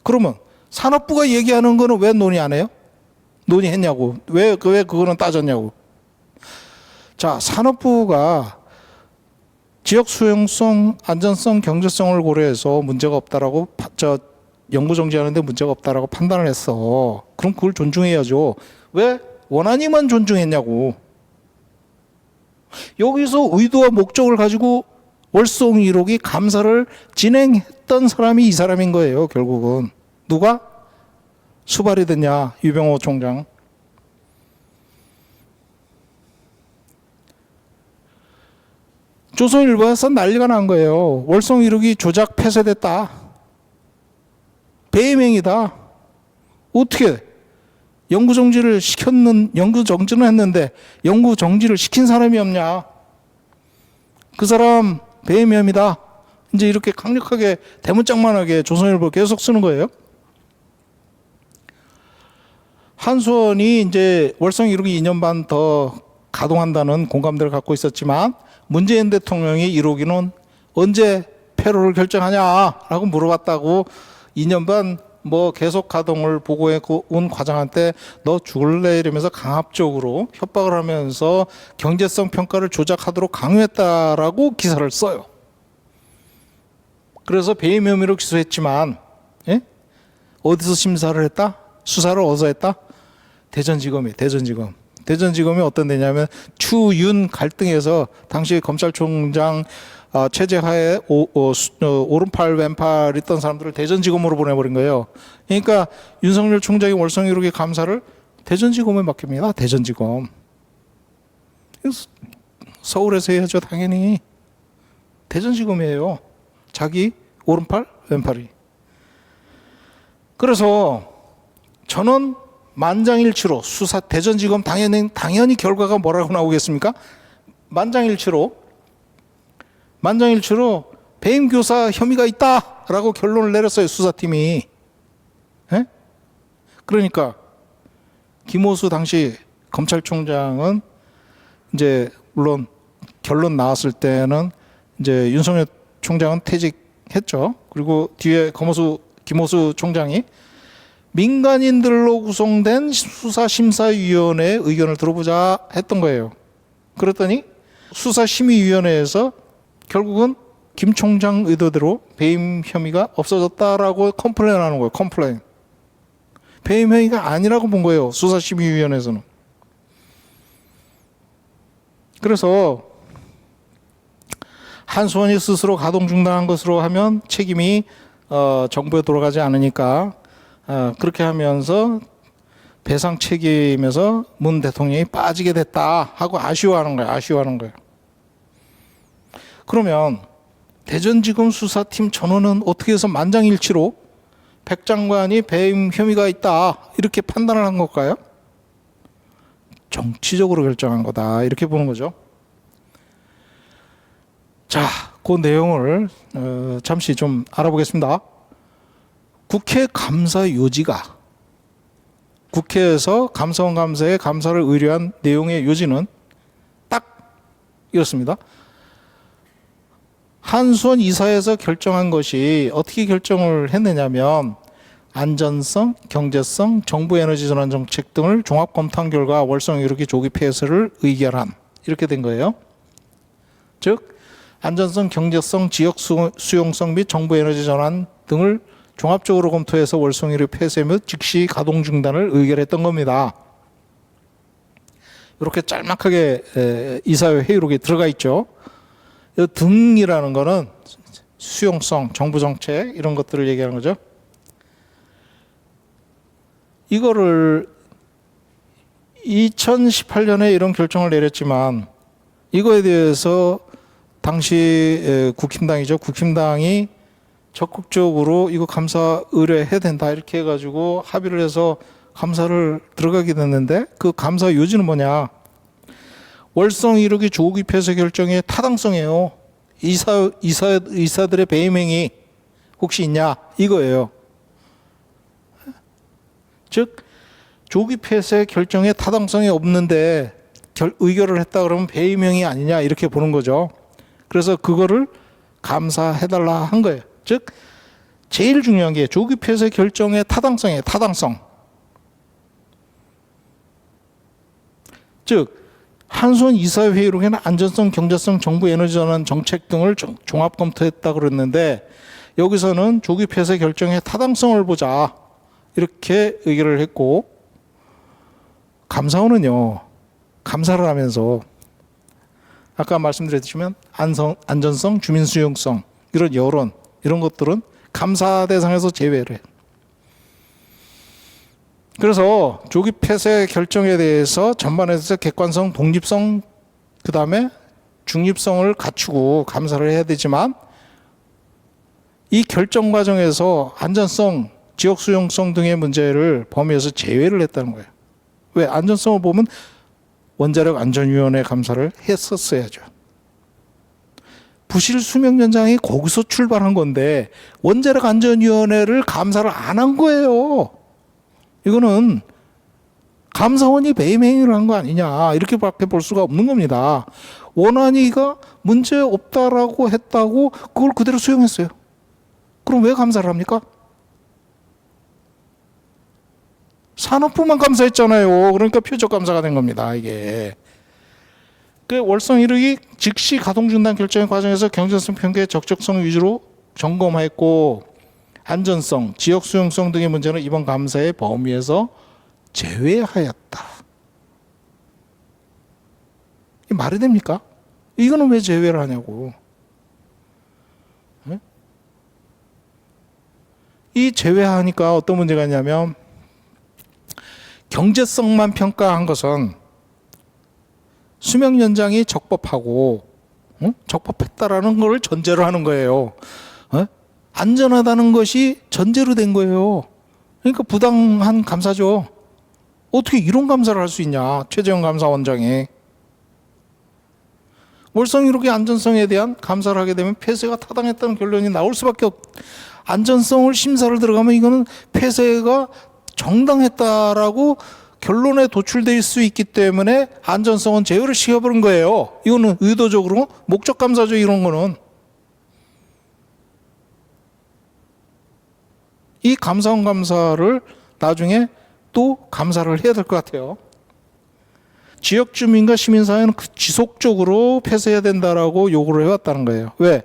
그러면 산업부가 얘기하는 거는 왜 논의 안 해요? 논의했냐고. 왜 그거는 따졌냐고. 자, 산업부가 지역 수용성, 안전성, 경제성을 고려해서 문제가 없다라고 연구 정지하는데 문제가 없다라고 판단을 했어. 그럼 그걸 존중해야죠. 왜 원안위만 존중했냐고. 여기서 의도와 목적을 가지고 월성 1호기 감사를 진행했던 사람이 이 사람인 거예요. 결국은. 누가? 수발이 됐냐? 유병호 총장. 조선일보에서 난리가 난 거예요. 월성 1호기 조작 폐쇄됐다. 배임행위다. 어떻게 연구 정지를 했는데 연구 정지를 시킨 사람이 없냐? 그 사람 배임 혐의다. 이제 이렇게 강력하게 대문짝만하게 조선일보 계속 쓰는 거예요. 한수원이 이제 월성 1호기 2년 반 더 가동한다는 공감대를 갖고 있었지만 문재인 대통령이 1호기는 언제 폐로를 결정하냐라고 물어봤다고 2년 반 뭐 계속 가동을 보고해 온 과장한테 너 죽을래 이러면서 강압적으로 협박을 하면서 경제성 평가를 조작하도록 강요했다라고 기사를 써요. 그래서 배임 혐의로 기소했지만, 예? 어디서 심사를 했다? 수사를 어디서 했다? 대전지검이에요. 대전지검. 대전지검이 어떤 데냐면 추윤 갈등에서 당시 검찰총장 체제하에 오른팔 왼팔 있던 사람들을 대전지검으로 보내버린 거예요. 그러니까 윤석열 총장이 월성 1호기 감사를 대전지검에 맡깁니다. 대전지검. 서울에서 해야죠. 당연히. 대전지검이에요. 자기 오른팔 왼팔이. 그래서 저는 만장일치로 수사 대전지검 당연히 결과가 뭐라고 나오겠습니까? 만장일치로 배임 교사 혐의가 있다라고 결론을 내렸어요. 수사팀이. 예? 그러니까 김호수 당시 검찰총장은 이제 물론 결론 나왔을 때는 이제 윤석열 총장은 퇴직했죠. 그리고 뒤에 김호수 총장이 민간인들로 구성된 수사심사위원회의 의견을 들어보자 했던 거예요. 그랬더니 수사심의위원회에서 결국은 김 총장 의도대로 배임 혐의가 없어졌다라고 컴플레인하는 거예요. 컴플레인. 배임 혐의가 아니라고 본 거예요. 수사심의위원회에서는. 그래서 한수원이 스스로 가동 중단한 것으로 하면 책임이 정부에 돌아가지 않으니까 그렇게 하면서 배상 책임에서 문 대통령이 빠지게 됐다 하고 아쉬워하는 거예요. 그러면 대전지검 수사팀 전원은 어떻게 해서 만장일치로 백 장관이 배임 혐의가 있다 이렇게 판단을 한 걸까요? 정치적으로 결정한 거다 이렇게 보는 거죠. 자, 그 내용을 잠시 좀 알아보겠습니다. 국회 감사 요지가 국회에서 감사원 감사에 감사를 의뢰한 내용의 요지는 딱 이렇습니다. 한수원 이사에서 결정한 것이 어떻게 결정을 했느냐면 안전성, 경제성, 정부 에너지 전환 정책 등을 종합 검토한 결과 월성 1호기 조기 폐쇄를 의결한 이렇게 된 거예요. 즉 안전성, 경제성, 지역 수용성 및 정부 에너지 전환 등을 종합적으로 검토해서 월성 1호 폐쇄 및 즉시 가동 중단을 의결했던 겁니다. 이렇게 짤막하게 이사회 회의록에 들어가 있죠. 이 등이라는 거는 수용성, 정부 정책 이런 것들을 얘기하는 거죠. 이거를 2018년에 이런 결정을 내렸지만 이거에 대해서 당시 국힘당이죠. 국힘당이 적극적으로 이거 감사 의뢰해야 된다 이렇게 해가지고 합의를 해서 감사를 들어가게 됐는데 그 감사 요지는 뭐냐? 월성 1호기 조기 폐쇄 결정의 타당성이에요. 이사들의 배임행위 혹시 있냐? 이거예요. 즉 조기 폐쇄 결정의 타당성이 없는데 의결을 했다 그러면 배임행위 아니냐 이렇게 보는 거죠. 그래서 그거를 감사해달라 한 거예요. 즉 제일 중요한 게 조기 폐쇄 결정의 타당성이에요. 타당성. 즉 한수원 이사회의록에는 안전성, 경제성, 정부 에너지 전환 정책 등을 종합 검토했다 그랬는데 여기서는 조기 폐쇄 결정의 타당성을 보자 이렇게 의결을 했고 감사원은요 감사를 하면서 아까 말씀드렸지만 안전성, 주민 수용성 이런 여론 이런 것들은 감사 대상에서 제외를 해요. 그래서 조기 폐쇄 결정에 대해서 전반에서 객관성, 독립성, 그 다음에 중립성을 갖추고 감사를 해야 되지만 이 결정 과정에서 안전성, 지역 수용성 등의 문제를 범위에서 제외를 했다는 거예요. 왜? 안전성을 보면 원자력 안전위원회 감사를 했었어야죠. 부실 수명 연장이 거기서 출발한 건데 원자력 안전위원회를 감사를 안 한 거예요. 이거는 감사원이 배임 행위를 한 거 아니냐 이렇게밖에 볼 수가 없는 겁니다. 원안위가 문제 없다라고 했다고 그걸 그대로 수용했어요. 그럼 왜 감사를 합니까? 산업부만 감사했잖아요. 그러니까 표적 감사가 된 겁니다. 이게. 그 월성 1호기 즉시 가동 중단 결정의 과정에서 경제성 평가의 적정성 위주로 점검했고 안전성, 지역 수용성 등의 문제는 이번 감사의 범위에서 제외하였다. 이 말이 됩니까? 이거는 왜 제외를 하냐고. 네? 이 제외하니까 어떤 문제가 있냐면 경제성만 평가한 것은 수명 연장이 적법하고 적법했다라는 걸 전제로 하는 거예요. 안전하다는 것이 전제로 된 거예요. 그러니까 부당한 감사죠. 어떻게 이런 감사를 할 수 있냐, 최재형 감사원장이. 월성 1호기 안전성에 대한 감사를 하게 되면 폐쇄가 타당했다는 결론이 나올 수밖에 안전성을 심사를 들어가면 이거는 폐쇄가 정당했다라고 결론에 도출될 수 있기 때문에 안전성은 제외를 시켜버린 거예요. 이거는 의도적으로 목적 감사죠. 이런 거는. 이 감사원 감사를 나중에 또 감사를 해야 될 것 같아요. 지역 주민과 시민사회는 지속적으로 폐쇄해야 된다라고 요구를 해왔다는 거예요. 왜?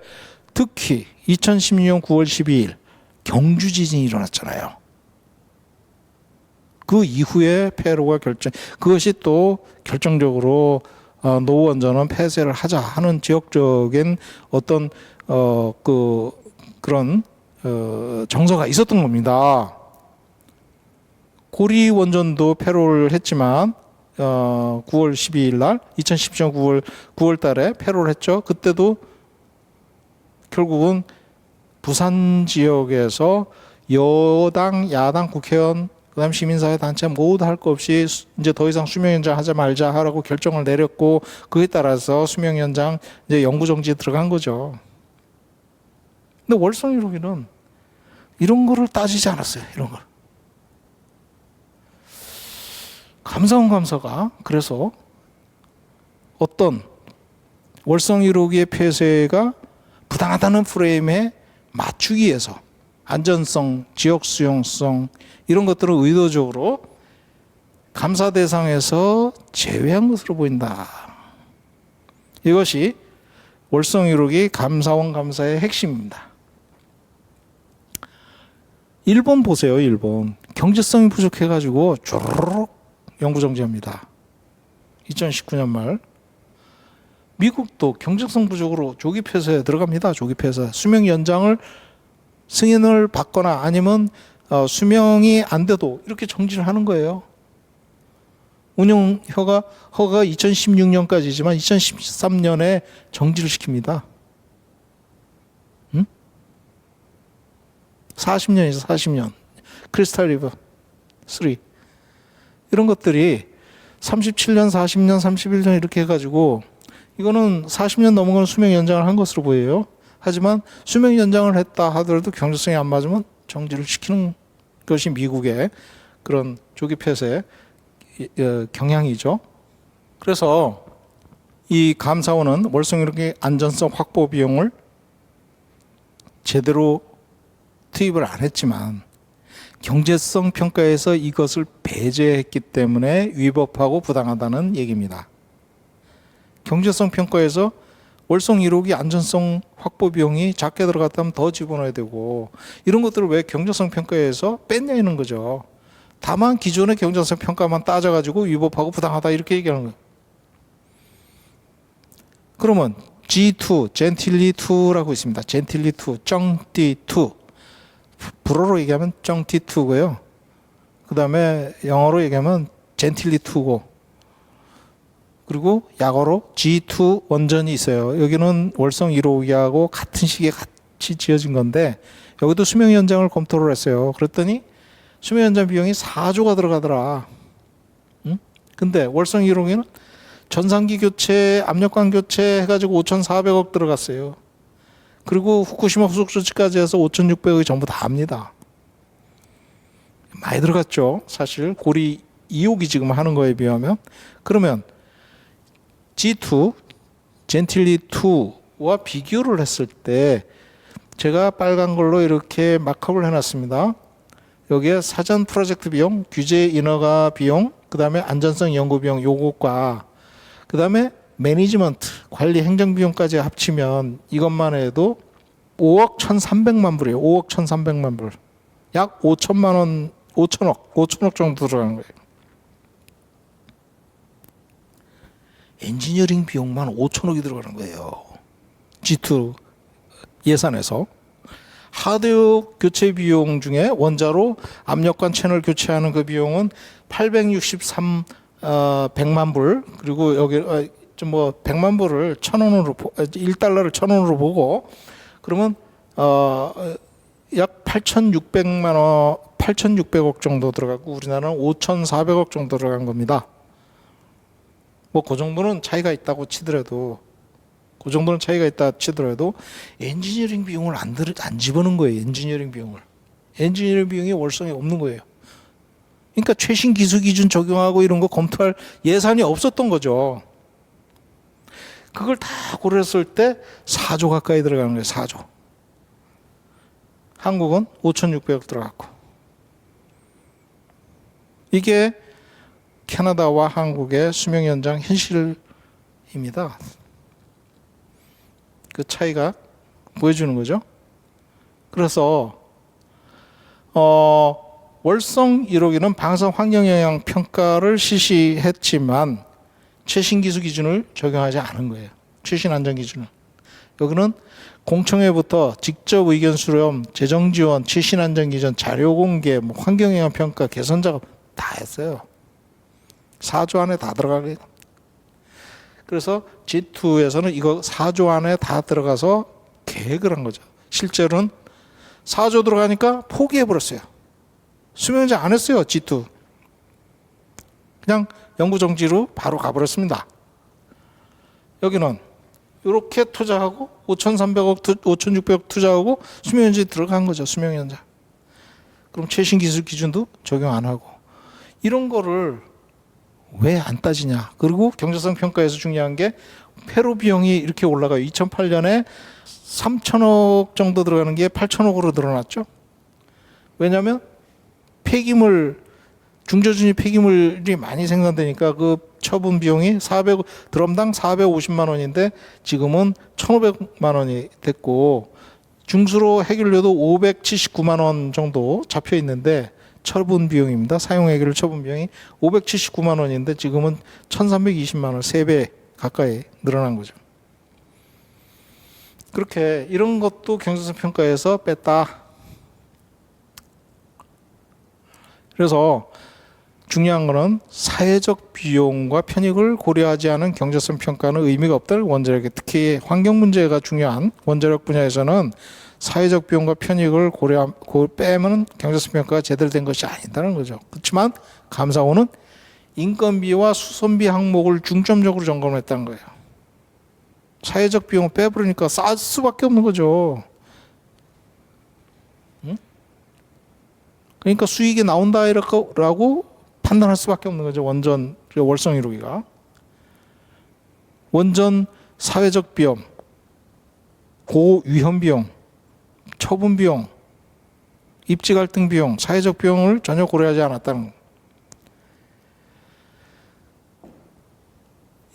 특히 2016년 9월 12일 경주 지진이 일어났잖아요. 그 이후에 폐로가 그것이 또 결정적으로 노원전은 폐쇄를 하자 하는 지역적인 어떤 그런 정서가 있었던 겁니다. 고리 원전도 폐로를 했지만 9월 12일 날 2017년 9월 달에 폐로를 했죠. 그때도 결국은 부산 지역에서 여당, 야당, 국회의원, 그다음 시민사회 단체 모두 할 것 없이 이제 더 이상 수명 연장 하자 말자 하라고 결정을 내렸고 그에 따라서 수명 연장 이제 영구 정지에 들어간 거죠. 근데 월성 1호기는 이런 거를 따지지 않았어요. 이런 걸. 감사원 감사가 그래서 어떤 월성 1호기의 폐쇄가 부당하다는 프레임에 맞추기 위해서 안전성, 지역 수용성 이런 것들을 의도적으로 감사 대상에서 제외한 것으로 보인다. 이것이 월성 1호기 감사원 감사의 핵심입니다. 일본 보세요. 일본. 경제성이 부족해가지고 쪼르륵 영구정지합니다. 2019년 말. 미국도 경제성 부족으로 조기 폐쇄에 들어갑니다. 조기 폐쇄. 수명 연장을 승인을 받거나 아니면 수명이 안 돼도 이렇게 정지를 하는 거예요. 운영 허가 2016년까지지만 2013년에 정지를 시킵니다. 40년이죠. 40년. 크리스탈 리버 3 이런 것들이 37년, 40년, 31년 이렇게 해가지고 이거는 40년 넘은 건 수명 연장을 한 것으로 보여요. 하지만 수명 연장을 했다 하더라도 경제성이 안 맞으면 정지를 시키는 것이 미국의 그런 조기 폐쇄 경향이죠. 그래서 이 감사원은 월성 1호기 안전성 확보 비용을 제대로 투입을 안 했지만 경제성 평가에서 이것을 배제했기 때문에 위법하고 부당하다는 얘기입니다. 경제성 평가에서 월성 1호기 안전성 확보 비용이 작게 들어갔다면 더 집어넣어야 되고 이런 것들을 왜 경제성 평가에서 뺐냐 이런 거죠. 다만 기존의 경제성 평가만 따져가지고 위법하고 부당하다 이렇게 얘기하는 거예요. 그러면 G2, 젠틸리2라고 있습니다. 젠틸리2, 정띠2 불어로 얘기하면 정띠2고요. 그 다음에 영어로 얘기하면 젠틸리2고 그리고 약어로 G2 원전이 있어요. 여기는 월성 1호기하고 같은 시기에 같이 지어진 건데 여기도 수명 연장을 검토를 했어요. 그랬더니 수명 연장 비용이 4조가 들어가더라. 근데 월성 1호기는 전산기 교체, 압력관 교체 해가지고 5,400억 들어갔어요. 그리고 후쿠시마 후속 조치까지 해서 5,600억이 전부 다 합니다. 많이 들어갔죠. 사실 고리 2호기 지금 하는 거에 비하면. 그러면 G2, 젠틸리2와 비교를 했을 때 제가 빨간 걸로 이렇게 마크업을 해놨습니다. 여기에 사전 프로젝트 비용, 규제 인허가 비용, 그 다음에 안전성 연구 비용 요것과 그 다음에 매니지먼트, 관리 행정 비용까지 합치면 이것만 해도 5억 1,300만 불이에요. 5억 1,300만 불. 약 5천만 원, 5천억 정도 들어가는 거예요. 엔지니어링 비용만 5천억이 들어가는 거예요. G2 예산에서. 하드웨어 교체 비용 중에 원자로 압력관 채널 교체하는 그 비용은 863 100만 불, 그리고 여기 뭐 100만 불을 1,000원으로 1달러를 1,000원으로 보고 그러면 약 8,600만 원 8,600억 정도 들어가고 우리나라는 5,400억 정도 들어간 겁니다. 뭐 그 정도는 차이가 있다고 치더라도 엔지니어링 비용을 안 집어넣은 거예요. 엔지니어링 비용이 월성에 없는 거예요. 그러니까 최신 기술 기준 적용하고 이런 거 검토할 예산이 없었던 거죠. 그걸 다 고려했을 때 4조 가까이 들어가는 거예요. 4조. 한국은 5,600억 들어갔고. 이게 캐나다와 한국의 수명 연장 현실입니다. 그 차이가 보여주는 거죠. 그래서 월성 1호기는 방사 환경 영향 평가를 실시했지만 최신 기술 기준을 적용하지 않은 거예요. 최신 안전 기준을. 여기는 공청회부터 직접 의견 수렴, 재정 지원, 최신 안전 기준, 자료 공개, 뭐 환경 영향 평가, 개선 작업 다 했어요. 4조 안에 다 들어가게. 그래서 G2에서는 이거 4조 안에 다 들어가서 계획을 한 거죠. 실제로는 4조 들어가니까 포기해버렸어요. 수명연장 안 했어요. G2. 그냥 연구 정지로 바로 가버렸습니다. 여기는 이렇게 투자하고 5,300억, 5,600억 투자하고 수명연장 들어간 거죠. 수명연장. 그럼 최신 기술 기준도 적용 안 하고. 이런 거를 왜 안 따지냐. 그리고 경제성 평가에서 중요한 게 폐로 비용이 이렇게 올라가요. 2008년에 3천억 정도 들어가는 게 8천억으로 늘어났죠. 왜냐하면 폐기물, 중저준위 폐기물이 많이 생산되니까 그 처분 비용이 드럼당 450만 원인데 지금은 1,500만 원이 됐고 중수로 해결료도 579만 원 정도 잡혀 있는데 처분 비용입니다. 사용 해결 처분 비용이 579만 원인데 지금은 1,320만 원, 3배 가까이 늘어난 거죠. 그렇게 이런 것도 경제성 평가에서 뺐다. 그래서 중요한 거는 사회적 비용과 편익을 고려하지 않은 경제성 평가는 의미가 없다는 원자력에 특히 환경 문제가 중요한 원자력 분야에서는 사회적 비용과 편익을 빼면 경제성 평가가 제대로 된 것이 아니다는 거죠. 그렇지만 감사원은 인건비와 수선비 항목을 중점적으로 점검했다는 거예요. 사회적 비용을 빼버리니까 쌀 수밖에 없는 거죠. 응? 그러니까 수익이 나온다라고 판단할 수밖에 없는 거죠. 월성 1호기가. 원전 사회적 비용, 고위험 비용, 처분 비용, 입지 갈등 비용, 사회적 비용을 전혀 고려하지 않았다는 거.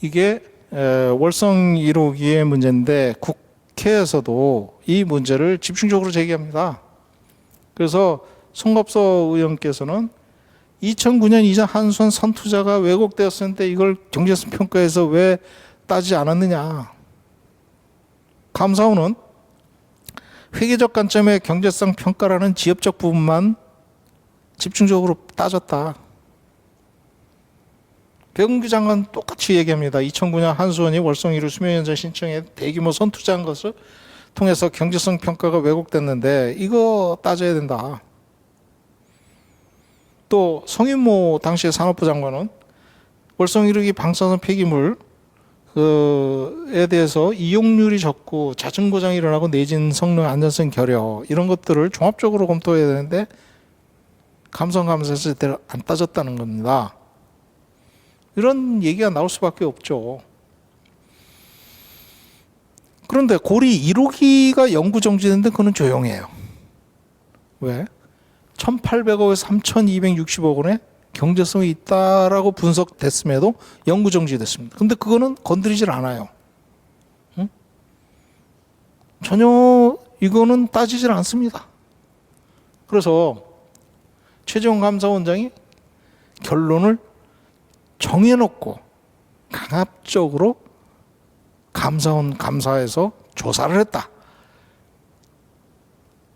이게 월성 1호기의 문제인데 국회에서도 이 문제를 집중적으로 제기합니다. 그래서 송갑서 의원께서는 2009년 이전 한수원 선투자가 왜곡되었었는데 이걸 경제성 평가에서 왜 따지지 않았느냐. 감사원은 회계적 관점의 경제성 평가라는 지엽적 부분만 집중적으로 따졌다. 배은규 장관 똑같이 얘기합니다. 2009년 한수원이 월성 1호 수명연장 신청에 대규모 선투자한 것을 통해서 경제성 평가가 왜곡됐는데 이거 따져야 된다. 또 성인모 당시의 산업부 장관은 월성 1호기 방사선 폐기물에 대해서 이용률이 적고 잦은 고장이 일어나고 내진 성능 안전성 결여 이런 것들을 종합적으로 검토해야 되는데 감사에서 제대로 안 따졌다는 겁니다. 이런 얘기가 나올 수밖에 없죠. 그런데 고리 1호기가 연구 정지됐는데 그건 조용해요. 왜? 1,800억에서 3,260억 원의 경제성이 있다라고 분석됐음에도 영구 정지됐습니다. 근데 그거는 건드리질 않아요. 응? 전혀 이거는 따지질 않습니다. 그래서 최재형 감사원장이 결론을 정해놓고 강압적으로 감사에서 조사를 했다.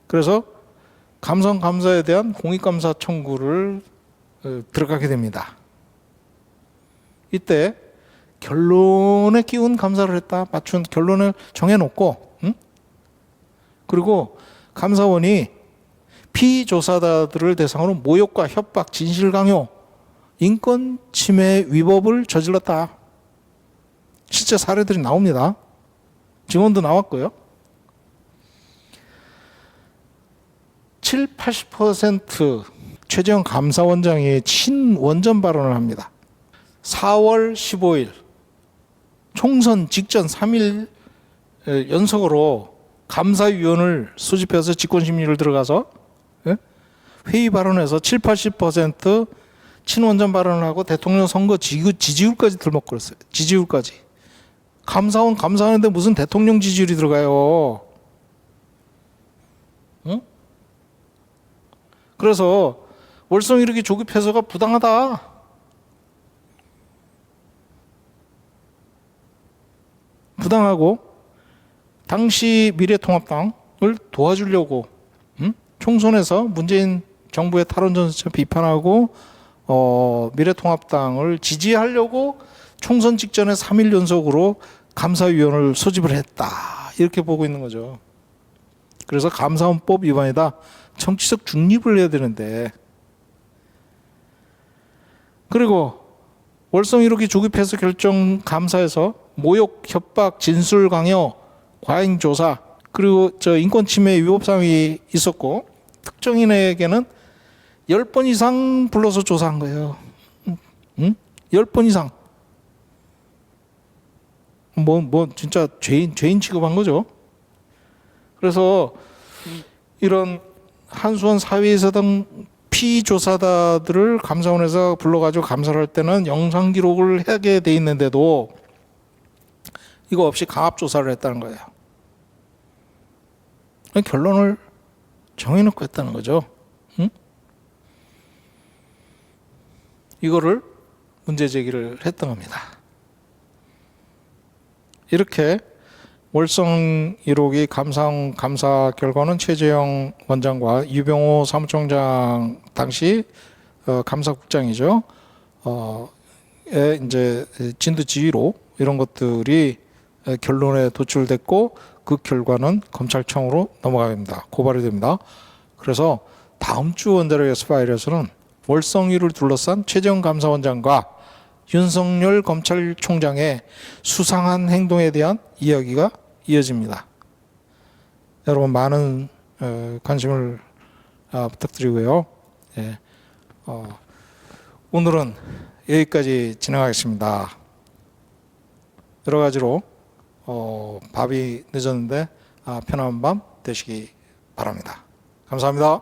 그래서 감사에 대한 공익감사 청구를 들어가게 됩니다. 이때 결론에 끼운 감사를 했다. 맞춘 결론을 정해놓고, 응? 그리고 감사원이 피조사자들을 대상으로 모욕과 협박, 진실강요, 인권 침해 위법을 저질렀다. 실제 사례들이 나옵니다. 증언도 나왔고요. 80% 최재형 감사원장이 친원전 발언을 합니다. 4월 15일 총선 직전 3일 연속으로 감사위원을 소집해서 직권심리를 들어가서 회의 발언에서 80% 친원전 발언을 하고 대통령 선거 지지율까지 들먹거렸어요. 지지율까지. 감사원 감사하는데 무슨 대통령 지지율이 들어가요. 응? 그래서 월성 1호기 조기 폐쇄가 부당하다. 부당하고 당시 미래통합당을 도와주려고 총선에서 문재인 정부의 탈원전 비판하고 미래통합당을 지지하려고 총선 직전에 3일 연속으로 감사위원을 소집을 했다. 이렇게 보고 있는 거죠. 그래서 감사원법 위반이다. 정치적 중립을 해야 되는데. 그리고 월성 1호기 조기 폐쇄 결정 감사에서 모욕, 협박, 진술 강요, 과잉 조사, 그리고 인권 침해 위법 사항이 있었고 특정인에게는 10번 이상 불러서 조사한 거예요. 10번 이상. 진짜 죄인 취급한 거죠. 그래서 이런 한수원 사회이사당 피조사자들을 감사원에서 불러가지고 감사를 할 때는 영상 기록을 하게 돼 있는데도 이거 없이 강압 조사를 했다는 거예요. 결론을 정해놓고 했다는 거죠. 응? 이거를 문제 제기를 했던 겁니다. 이렇게 월성 1호기 감사 결과는 최재형 원장과 유병호 사무총장 당시 감사국장이죠. 이제 진두지휘로 이런 것들이 결론에 도출됐고 그 결과는 검찰청으로 넘어갑니다. 고발이 됩니다. 그래서 다음 주 원자력 파일에서는 월성 1호를 둘러싼 최재형 감사원장과 윤석열 검찰총장의 수상한 행동에 대한 이야기가 이어집니다. 여러분 많은 관심을 부탁드리고요. 예, 오늘은 여기까지 진행하겠습니다. 여러 가지로 밥이 늦었는데 편안한 밤 되시기 바랍니다. 감사합니다.